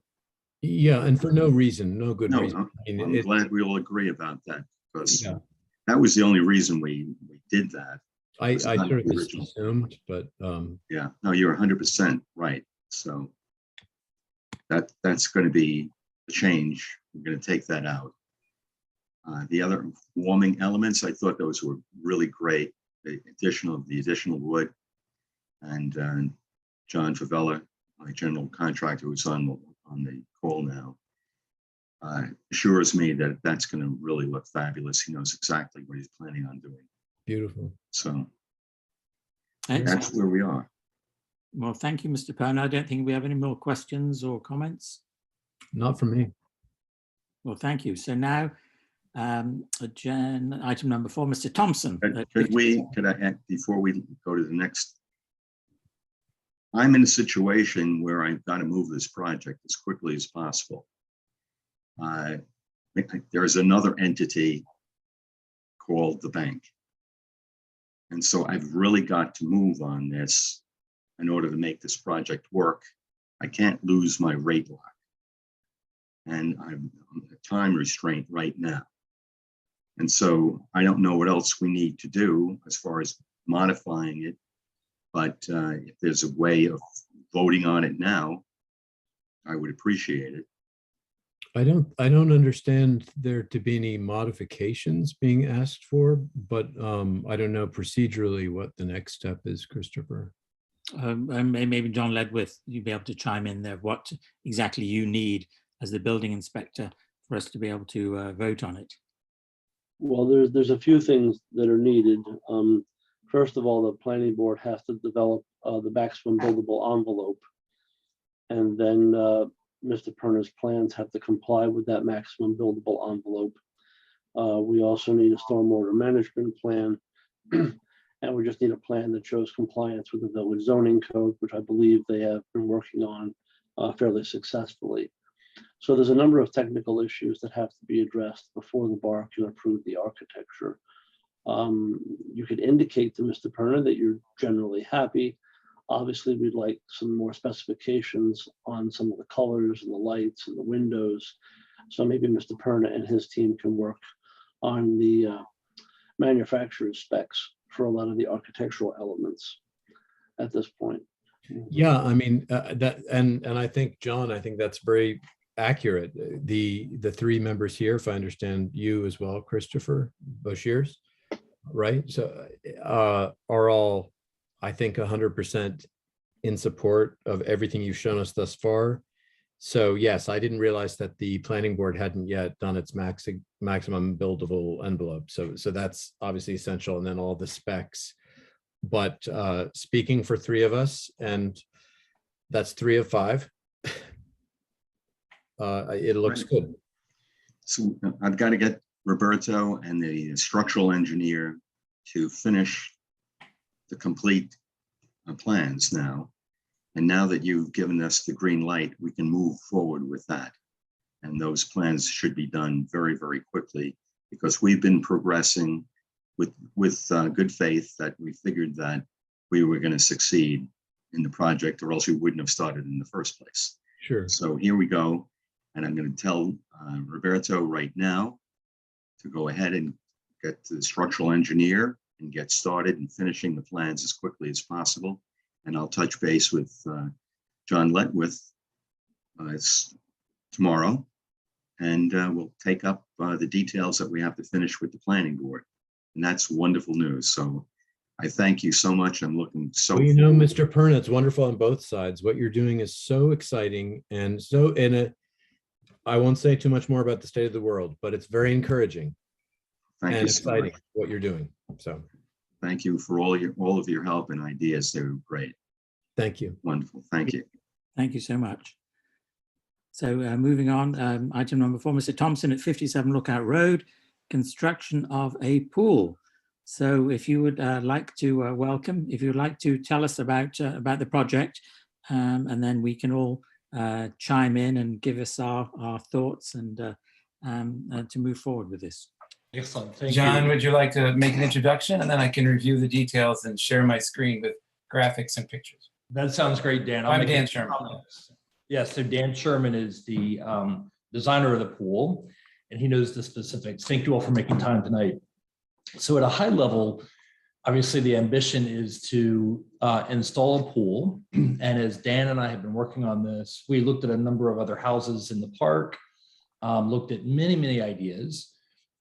Yeah, and for no reason, no good reason. I'm glad we all agree about that, because that was the only reason we did that. I sort of just assumed, but yeah, no, you're 100% right. So that's going to be a change. We're going to take that out. The other warming elements, I thought those were really great. The additional wood, and John Favela, my general contractor, who's on the call now, assures me that that's going to really look fabulous. He knows exactly what he's planning on doing. beautiful. So Excellent. that's where we are. Well, thank you, Mr. Perna. I don't think we have any more questions or comments. Not for me. Well, thank you. So now, item number 4, Mr. Thompson. Could I add, before we go to the next? I'm in a situation where I've got to move this project as quickly as possible. There's another entity called the bank. And so I've really got to move on this in order to make this project work. I can't lose my rate lock. And I'm on a time restraint right now. And so I don't know what else we need to do as far as modifying it. But if there's a way of voting on it now, I would appreciate it. I don't understand there to be any modifications being asked for, but I don't know procedurally what the next step is, Christopher. And maybe John Ledwith, you'd be able to chime in there, what exactly you need as the building inspector for us to be able to vote on it. Well, there's a few things that are needed. First of all, the planning board has to develop the maximum buildable envelope. And then Mr. Perna's plans have to comply with that maximum buildable envelope. We also need a stormwater management plan. And we just need a plan that shows compliance with the village zoning code, which I believe they have been working on fairly successfully. So there's a number of technical issues that have to be addressed before the bar can approve the architecture. You could indicate to Mr. Perna that you're generally happy. Obviously, we'd like some more specifications on some of the colors and the lights and the windows. So maybe Mr. Perna and his team can work on the manufacturer's specs for a lot of the architectural elements at this point. Yeah, I mean, and I think, John, I think that's very accurate. The three members here, if I understand you as well, Christopher Boshiers, right? So are all, I think, 100% in support of everything you've shown us thus far. So yes, I didn't realize that the planning board hadn't yet done its maximum buildable envelope. So that's obviously essential, and then all the specs. But speaking for three of us, and that's 3 of 5, it looks good. So I've got to get Roberto and the structural engineer to finish the complete plans now. And now that you've given us the green light, we can move forward with that. And those plans should be done very, very quickly, because we've been progressing with good faith that we figured that we were going to succeed in the project, or else we wouldn't have started in the first place. Sure. So here we go. And I'm going to tell Roberto right now to go ahead and get the structural engineer and get started and finishing the plans as quickly as possible. And I'll touch base with John Letwith tomorrow, and we'll take up the details that we have to finish with the planning board. And that's wonderful news. So I thank you so much. I'm looking so Well, you know, forward. Mr. Perna, it's wonderful on both sides. What you're doing is so exciting, and so I won't say too much more about the state of the world, but it's very encouraging Thank and you so exciting much. what you're doing. So Thank you for all of your help and ideas. They were great. thank you. Wonderful. Thank you. Thank you so much. So moving on, item number 4, Mr. Thompson at 57 Lookout Road, construction of a pool. So if you would like to welcome, if you'd like to tell us about the project, and then we can all chime in and give us our thoughts and to move forward with this. Excellent. Thank John, you. would you like to make an introduction, and then I can review the details and share my screen with graphics and pictures? That sounds great, Dan. I'm make Dan it- Sherman. Yes, so Dan Sherman is the designer of the pool, and he knows the specifics. Thank you all for making time tonight. So at a high level, obviously the ambition is to install a pool. And as Dan and I have been working on this, we looked at a number of other houses in the park, looked at many, many ideas.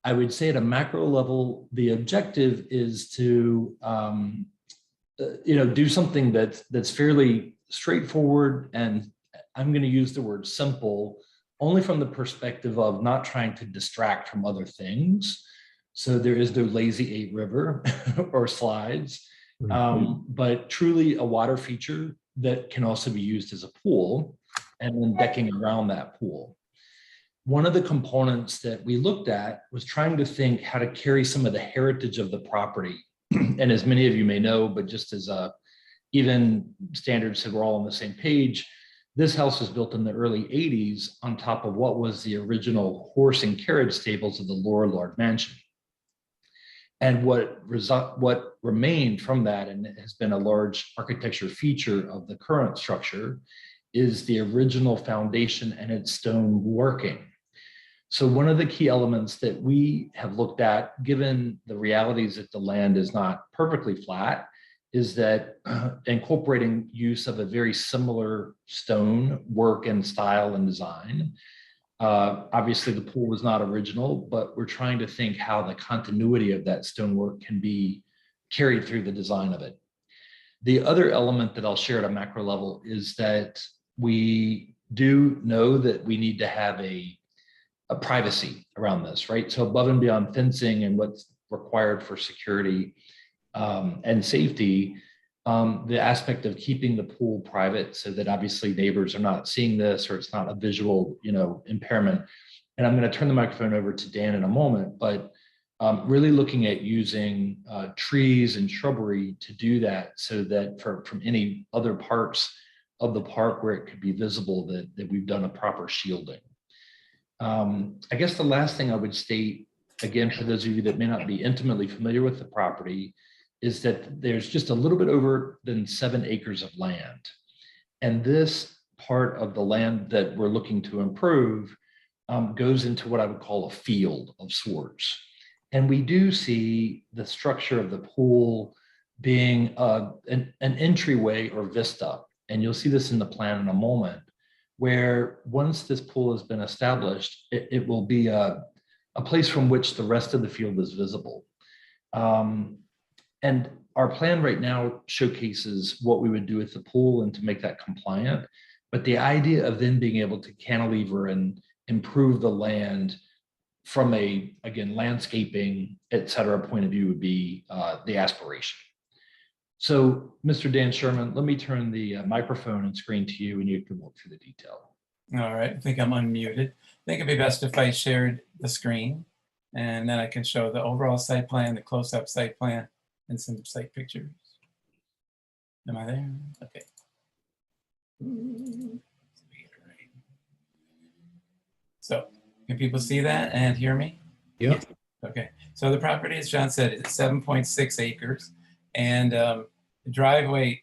I would say at a macro level, the objective is to do something that's fairly straightforward, and I'm going to use the word simple only from the perspective of not trying to distract from other things. So there is no lazy 8 river or slides, but truly a water feature that can also be used as a pool, and then decking around that pool. One of the components that we looked at was trying to think how to carry some of the heritage of the property. And as many of you may know, but just as even standards so we're all on the same page, this house was built in the early 80s on top of what was the original horse and carriage stables of the Laura Lord Mansion. And what remained from that, and it has been a large architecture feature of the current structure, is the original foundation and its stone working. So one of the key elements that we have looked at, given the realities that the land is not perfectly flat, is that incorporating use of a very similar stone work and style and design. Obviously the pool was not original, but we're trying to think how the continuity of that stonework can be carried through the design of it. The other element that I'll share at a macro level is that we do know that we need to have a privacy around this, right? So above and beyond fencing and what's required for security and safety, the aspect of keeping the pool private so that obviously neighbors are not seeing this, or it's not a visual, impairment. And I'm going to turn the microphone over to Dan in a moment, but really looking at using trees and shrubbery to do that, so that from any other parts of the park where it could be visible that we've done a proper shielding. I guess the last thing I would state, again, for those of you that may not be intimately familiar with the property, is that there's just a little bit over than 7 acres of land. And this part of the land that we're looking to improve goes into what I would call a field of sorts. And we do see the structure of the pool being an entryway or vista. And you'll see this in the plan in a moment, where once this pool has been established, it will be a place from which the rest of the field is visible. And our plan right now showcases what we would do with the pool and to make that compliant. But the idea of then being able to cantilever and improve the land from a, again, landscaping, et cetera, point of view would be the aspiration. So, Mr. Dan Sherman, let me turn the microphone and screen to you and you can walk through the detail. All right, I think I'm unmuted. I think it'd be best if I shared the screen and then I can show the overall site plan, the close-up site plan, and some site pictures. Am I there? Okay. So, can people see that and hear me? Yeah. Okay, so the property, as John said, is 7.6 acres. And the driveway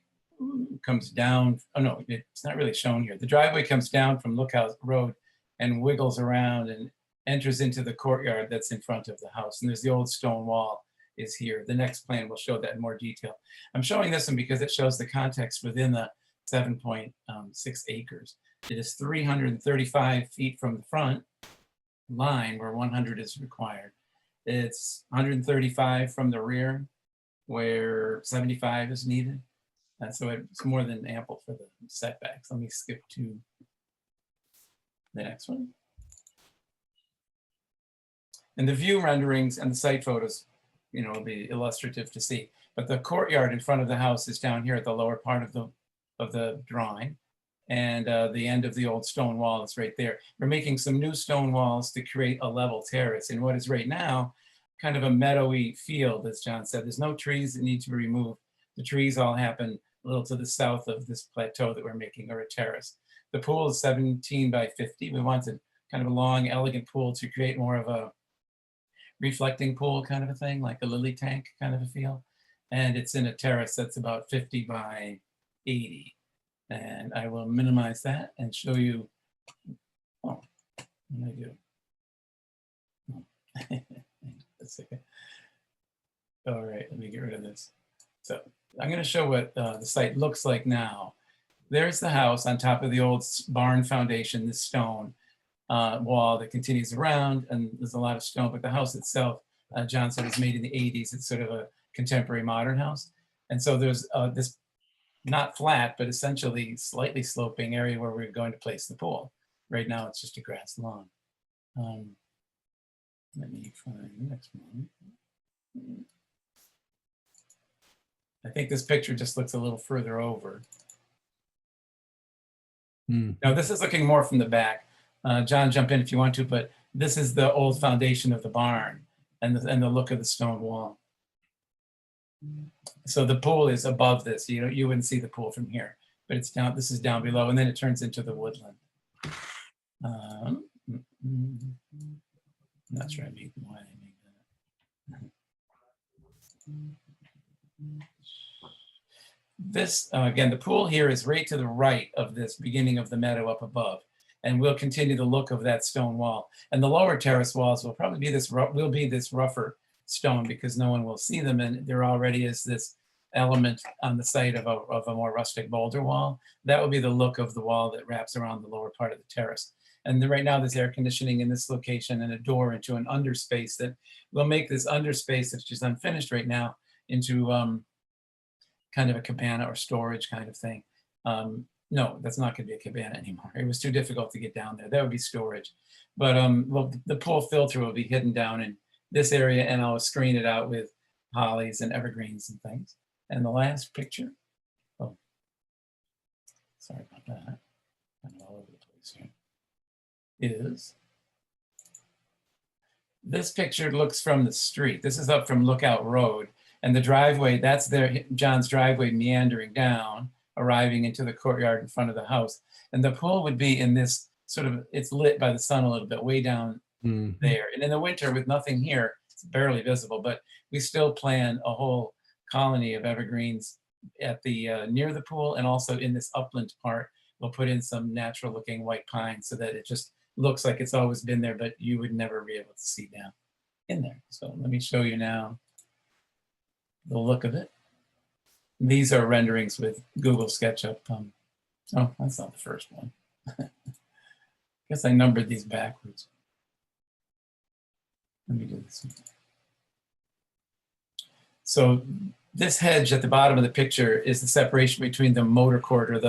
comes down, oh no, it's not really shown here. The driveway comes down from Lookout Road and wiggles around and enters into the courtyard that's in front of the house. And there's the old stone wall is here. The next plan will show that in more detail. I'm showing this one because it shows the context within the 7.6 acres. It is 335 feet from the front line where 100 is required. It's 135 from the rear where 75 is needed. And so it's more than ample for the setbacks. Let me skip to the next one. And the view renderings and the site photos, you know, will be illustrative to see. But the courtyard in front of the house is down here at the lower part of the drawing. And the end of the old stone wall is right there. We're making some new stone walls to create a level terrace in what is right now kind of a meadowy field, as John said. There's no trees that need to be removed. The trees all happen a little to the south of this plateau that we're making, or a terrace. The pool is 17 by 50. We wanted kind of a long, elegant pool to create more of a reflecting pool kind of a thing, like a lily tank kind of a feel. And it's in a terrace that's about 50 by 80. And I will minimize that and show you, oh, what did I do? That's okay. All right, let me get rid of this. So I'm going to show what the site looks like now. There's the house on top of the old barn foundation, this stone wall that continues around, and there's a lot of stone, but the house itself, John said, is made in the 80s. It's sort of a contemporary modern house. And so there's this not flat, but essentially slightly sloping area where we're going to place the pool. Right now, it's just a grass lawn. Let me find the next one. I think this picture just looks a little further over. Now, this is looking more from the back. John, jump in if you want to, but this is the old foundation of the barn and the look of the stone wall. So the pool is above this. You wouldn't see the pool from here, but it's down. This is down below, and then it turns into the woodland. I'm not sure why I made that. This, again, the pool here is right to the right of this beginning of the meadow up above, and we'll continue the look of that stone wall. And the lower terrace walls will probably be this rougher stone because no one will see them, and there already is this element on the site of a more rustic boulder wall. That will be the look of the wall that wraps around the lower part of the terrace. And right now there's air conditioning in this location and a door into an underspace that will make this underspace, which is unfinished right now, into kind of a cabana or storage kind of thing. No, that's not going to be a cabana anymore. It was too difficult to get down there. That would be storage. But well, the pool filter will be hidden down in this area, and I'll screen it out with hollies and evergreens and things. And the last picture, oh, sorry about that. I'm all over the place here. Is this picture looks from the street. This is up from Lookout Road, and the driveway, that's there, John's driveway meandering down arriving into the courtyard in front of the house. And the pool would be in this sort of, it's lit by the sun a little bit way down Mhm. there. And in the winter with nothing here, it's barely visible, but we still plan a whole colony of evergreens at the near the pool, and also in this upland part. We'll put in some natural looking white pine so that it just looks like it's always been there, but you would never be able to see down in there. So let me show you now the look of it. These are renderings with Google SketchUp. Oh, that's not the first one. Guess I numbered these backwards. Let me do this one. So this hedge at the bottom of the picture is the separation between the motor court, or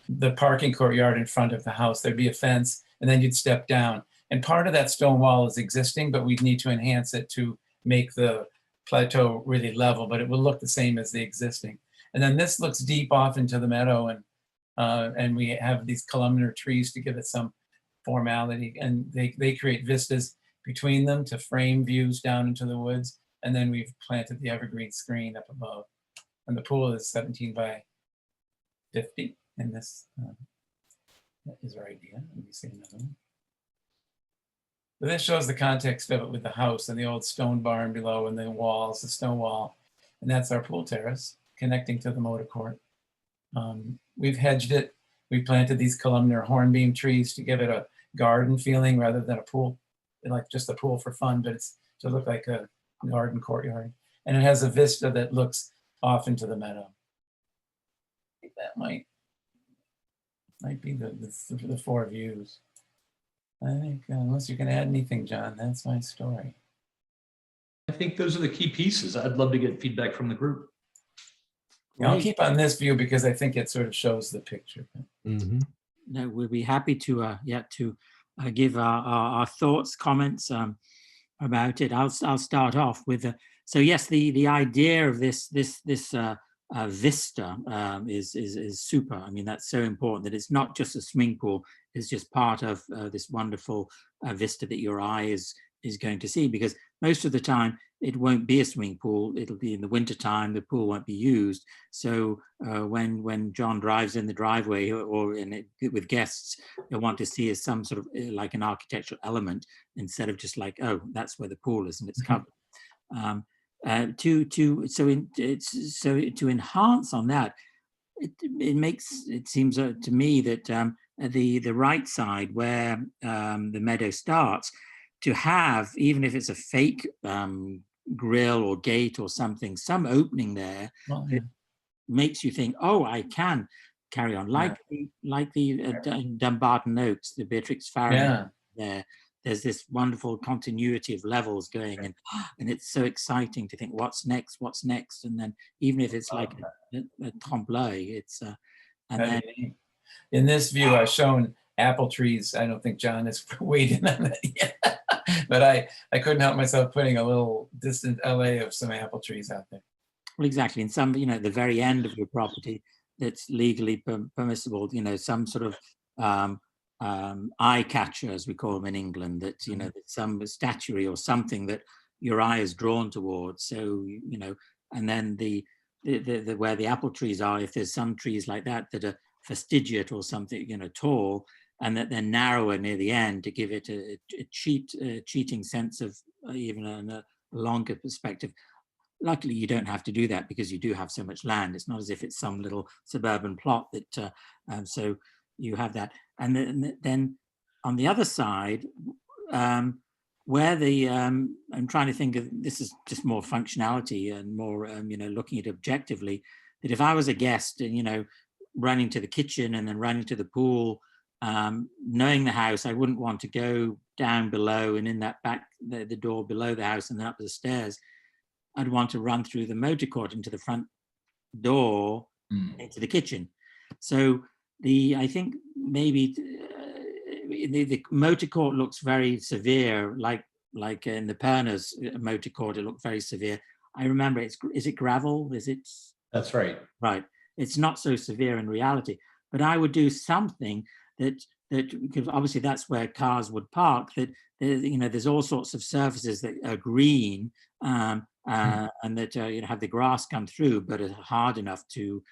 the parking courtyard in front of the house. There'd be a fence, and then you'd step down. And part of that stone wall is existing, but we'd need to enhance it to make the plateau really level, but it will look the same as the existing. And then this looks deep off into the meadow, and we have these columnar trees to give it some formality, and they create vistas between them to frame views down into the woods. And then we've planted the evergreen screen up above. And the pool is 17 by 50. And this is our idea. Let me see another one. But this shows the context of it with the house and the old stone barn below, and the walls, the stone wall. And that's our pool terrace connecting to the motor court. We've hedged it. We planted these columnar hornbeam trees to give it a garden feeling rather than a pool, like just a pool for fun, but it's to look like a garden courtyard. And it has a vista that looks off into the meadow. I think that might be the four views. I think unless you can add anything, John, that's my story. I think those are the key pieces. I'd love to get feedback from the group. I'll keep on this view because I think it sort of shows the picture. Mhm. No, we'll be happy to give our thoughts, comments about it. I'll start off with so yes, the idea of this vista is super. I mean, that's so important that it's not just a swimming pool; it's just part of this wonderful vista that your eye is going to see. Because most of the time it won't be a swimming pool. It'll be in the winter time. The pool won't be used. So when John drives in the driveway or with guests, they'll want to see as some sort of like an architectural element instead of just like, oh, that's where the pool is and it's covered. To enhance on that, it seems to me that the right side where the meadow starts, to have, even if it's a fake grill or gate or something, some opening there, Well, yeah. makes you think, oh, I can carry on, like the Dumbarton Oaks, the Beatrix Farron there. There's this wonderful continuity of levels going, and it's so exciting to think what's next, and then even if it's like a tremblay, it's and then in this view I've shown apple trees. I don't think John has weighed in on that yet, but I couldn't help myself putting a little distant LA of some apple trees out there. well, exactly, in some, at the very end of your property that's legally permissible, some sort of eye catcher, as we call them in England, that some statuary or something that your eye is drawn towards. So and then the where the apple trees are, if there's some trees like that are fastigiate or something, tall, and that they're narrower near the end to give it a cheating sense of even a longer perspective. Luckily, you don't have to do that because you do have so much land. It's not as if it's some little suburban plot that, so you have that. And then on the other side, where I'm trying to think of, this is just more functionality and more, looking at it objectively, that if I was a guest and, running to the kitchen and then running to the pool, knowing the house, I wouldn't want to go down below and in that back, the door below the house and then up the stairs. I'd want to run through the motor court into the front door into the kitchen. So I think maybe the motor court looks very severe, like in the Perner's motor court, it looked very severe. I remember is it gravel? That's right. Right. It's not so severe in reality, but I would do something that because obviously that's where cars would park, that there's all sorts of surfaces that are green and that have the grass come through but are hard enough to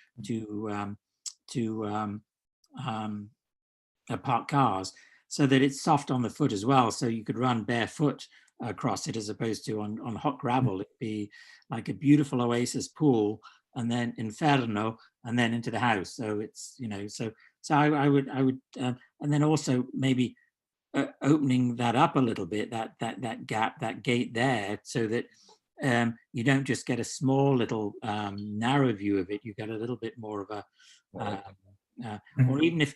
park cars, so that it's soft on the foot as well. So you could run barefoot across it as opposed to on hot gravel. It'd be like a beautiful oasis pool, and then inferno, and then into the house. So it's, you know, so I would, and then also maybe opening that up a little bit, that gap, that gate there, so that you don't just get a small little narrow view of it. You get a little bit more of a, or even if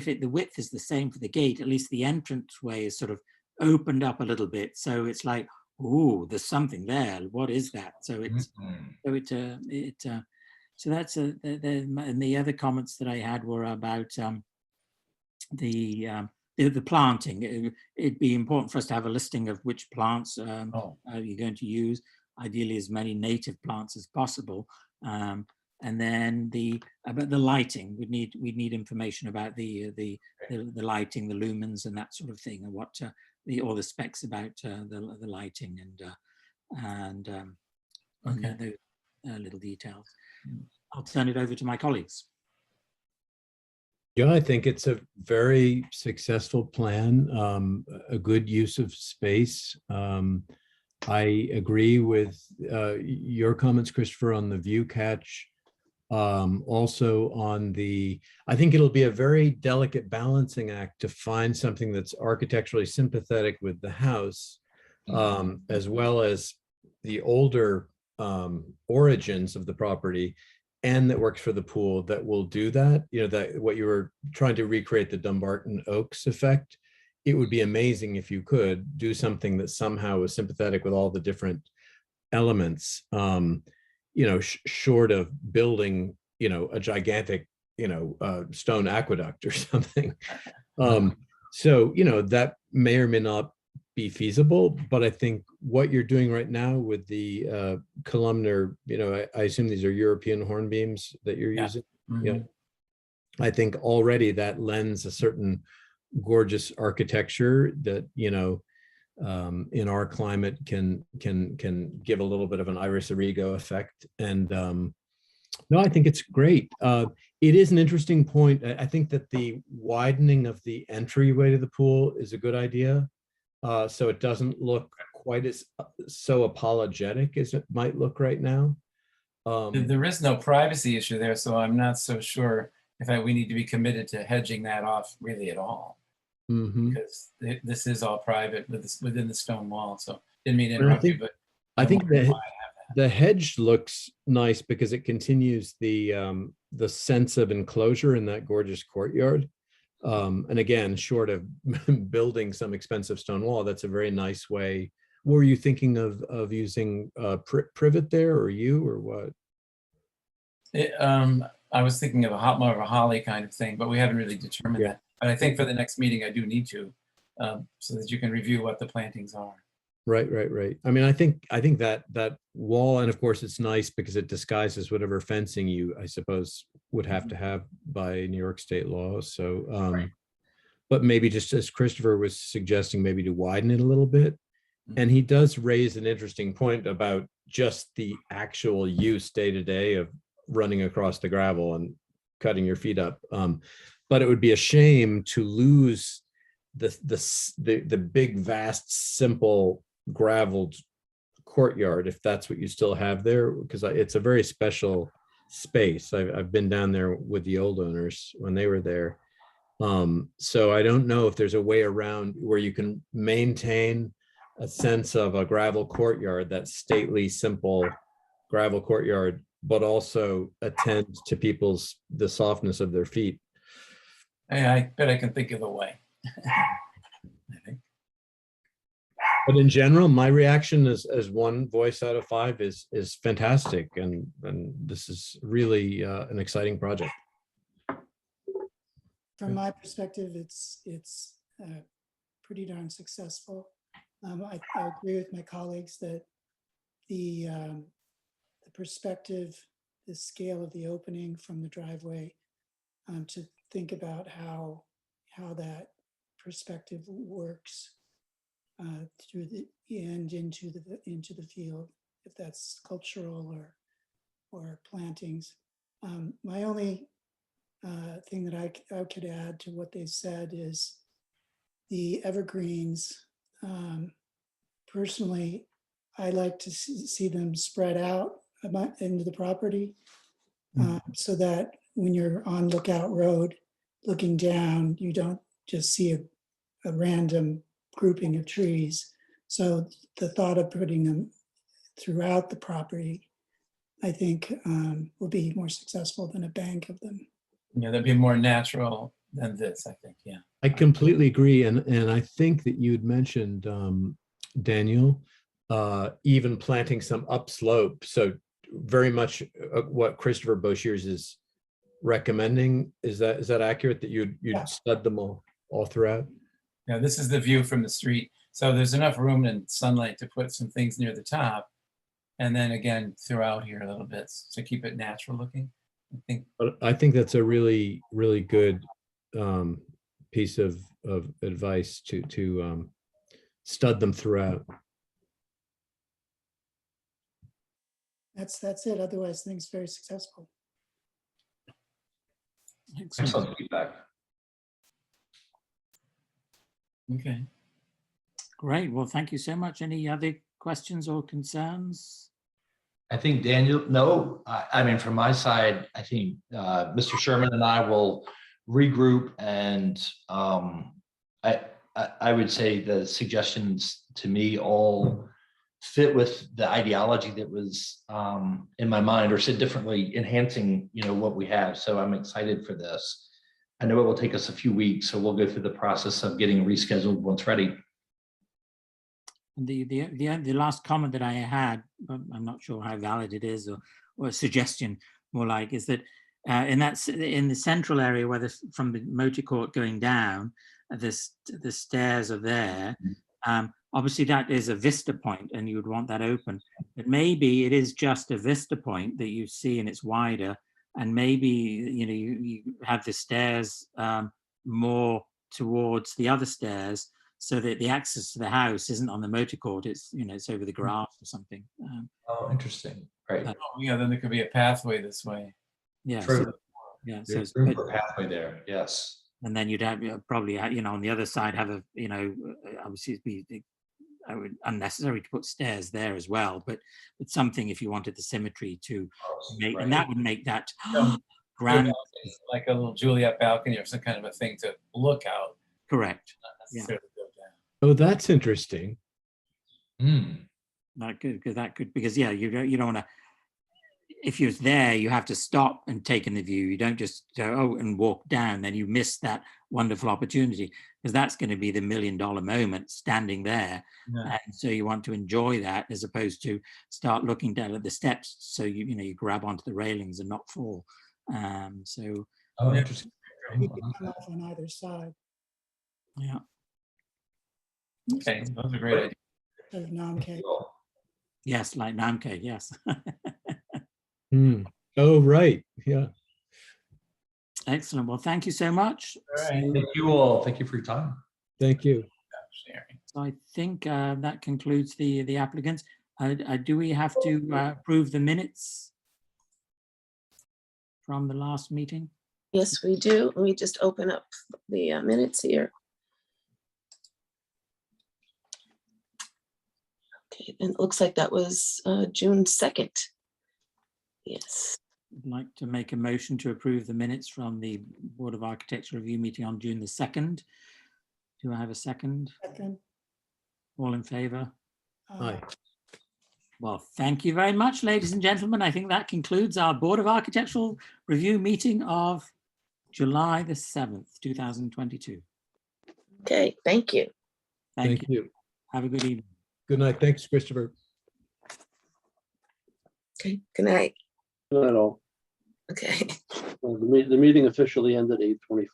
the width is the same for the gate, at least the entranceway is sort of opened up a little bit. So it's like, ooh, there's something there. What is that? So it's so that's and the other comments that I had were about the planting. It'd be important for us to have a listing of which plants you're going to use, ideally as many native plants as possible. And then about the lighting, we'd need information about the lighting, the lumens, and that sort of thing, and what all the specs about the lighting and those little details. I'll turn it over to my colleagues. Yeah, I think it's a very successful plan, a good use of space. I agree with your comments, Christopher, on the view catch. Also on I think it'll be a very delicate balancing act to find something that's architecturally sympathetic with the house, as well as the older origins of the property, and that works for the pool, that will do that. You know, that what you were trying to recreate, the Dumbarton Oaks effect. It would be amazing if you could do something that somehow was sympathetic with all the different elements. You know, short of building, you know, a gigantic, you know, stone aqueduct or something. So, you know, that may or may not be feasible, but I think what you're doing right now with the columnar, you know, I assume these are European horn beams that you're using. Yeah. I think already that lends a certain gorgeous architecture that, you know, in our climate can give a little bit of an iris origo effect. And no, I think it's great. It is an interesting point. I think that the widening of the entryway to the pool is a good idea. So it doesn't look quite as so apologetic as it might look right now. There is no privacy issue there, so I'm not so sure if we need to be committed to hedging that off really at all. Because this is all private within the stone wall. So didn't mean to interrupt you, but I think the hedge looks nice because it continues the sense of enclosure in that gorgeous courtyard. And again, short of building some expensive stone wall, that's a very nice way. Were you thinking of using privet there, or what? I was thinking of more of a holly kind of thing, but we haven't really determined that. But I think for the next meeting, I do need to, so that you can review what the plantings are. Right. I mean, I think that wall, and of course it's nice because it disguises whatever fencing you, I suppose, would have to have by New York state law. So, but maybe just as Christopher was suggesting, maybe to widen it a little bit. And he does raise an interesting point about just the actual use day to day of running across the gravel and cutting your feet up. But it would be a shame to lose the big, vast, simple graveled courtyard if that's what you still have there, because it's a very special space. I've been down there with the old owners when they were there. So I don't know if there's a way around where you can maintain a sense of a gravel courtyard, that stately, simple gravel courtyard, but also attend to the softness of their feet. I bet I can think of a way. I think. But in general, my reaction as one voice out of 5 is fantastic, and this is really an exciting project. From my perspective, it's pretty darn successful. I agree with my colleagues that the perspective, the scale of the opening from the driveway, to think about how that perspective works through the end into the field, if that's sculptural or plantings. My only thing that I could add to what they said is the evergreens. Personally, I like to see them spread out into the property so that when you're on Lookout Road looking down, you don't just see a random grouping of trees. So the thought of putting them throughout the property, I think, will be more successful than a bank of them. Yeah, that'd be more natural than this, I think, yeah. I completely agree. And I think that you'd mentioned, Daniel, even planting some upslope. So very much what Christopher Boshiers is recommending. Is that accurate, that you'd Yeah. stud them all throughout? Yeah, this is the view from the street. So there's enough room and sunlight to put some things near the top. And then again, throughout here a little bit to keep it natural looking. I think. But I think that's a really, really good piece of advice to stud them throughout. That's it. Otherwise, things very successful. Excellent. Excellent feedback. Okay. Great. Well, thank you so much. Any other questions or concerns? I think Daniel, no, I mean, from my side, I think Mr. Sherman and I will regroup, and I would say the suggestions to me all fit with the ideology that was in my mind, or said differently, enhancing, what we have. So I'm excited for this. I know it will take us a few weeks, so we'll go through the process of getting rescheduled once ready. The last comment that I had, I'm not sure how valid it is, or a suggestion more like, is that in the central area where from the motor court going down, the stairs are there. Obviously that is a vista point and you would want that open, but maybe it is just a vista point that you see and it's wider, and maybe you have the stairs more towards the other stairs, so that the access to the house isn't on the motor court, it's it's over the grass or something. Oh, interesting. Right. Yeah, then there could be a pathway this way. Yeah. True. So, yeah. So There's room for a pathway there. Yes. and then you'd have probably on the other side have a obviously it'd be unnecessary to put stairs there as well, but something if you wanted the symmetry to make, and that would make that grand, like a little Juliet balcony or some kind of a thing to look out. correct. Not necessarily go down. Oh, that's interesting. That could, because yeah, you don't want to. If you're there, you have to stop and take in the view. You don't just go and walk down. Then you miss that wonderful opportunity, because that's going to be the $1 million moment standing there. Yeah. And so you want to enjoy that, as opposed to start looking down at the steps. So you grab onto the railings and not fall. So Oh, interesting. You can come off on either side yeah. Okay, those are great ideas. of Namke. Yes, like Namke. Yes. Oh, right. Yeah. Excellent. Well, thank you so much. All right. Thank you all. Thank you for your time. Thank you. Sharing. So I think that concludes the applicants. Do we have to approve the minutes from the last meeting? Yes, we do. Let me just open up the minutes here. Okay, and it looks like that was June 2nd. Yes. I'd like to make a motion to approve the minutes from the Board of Architecture review meeting on June the 2nd. Do I have a second? Second, All in favor? Hi. Well, thank you very much, ladies and gentlemen. I think that concludes our Board of Architectural review meeting of July the 7th, 2022. Okay, thank you. Thank you. You. Have a good evening. Good night. Thanks, Christopher. Okay, good night. Not at all. Okay. The meeting officially ended at 8:25.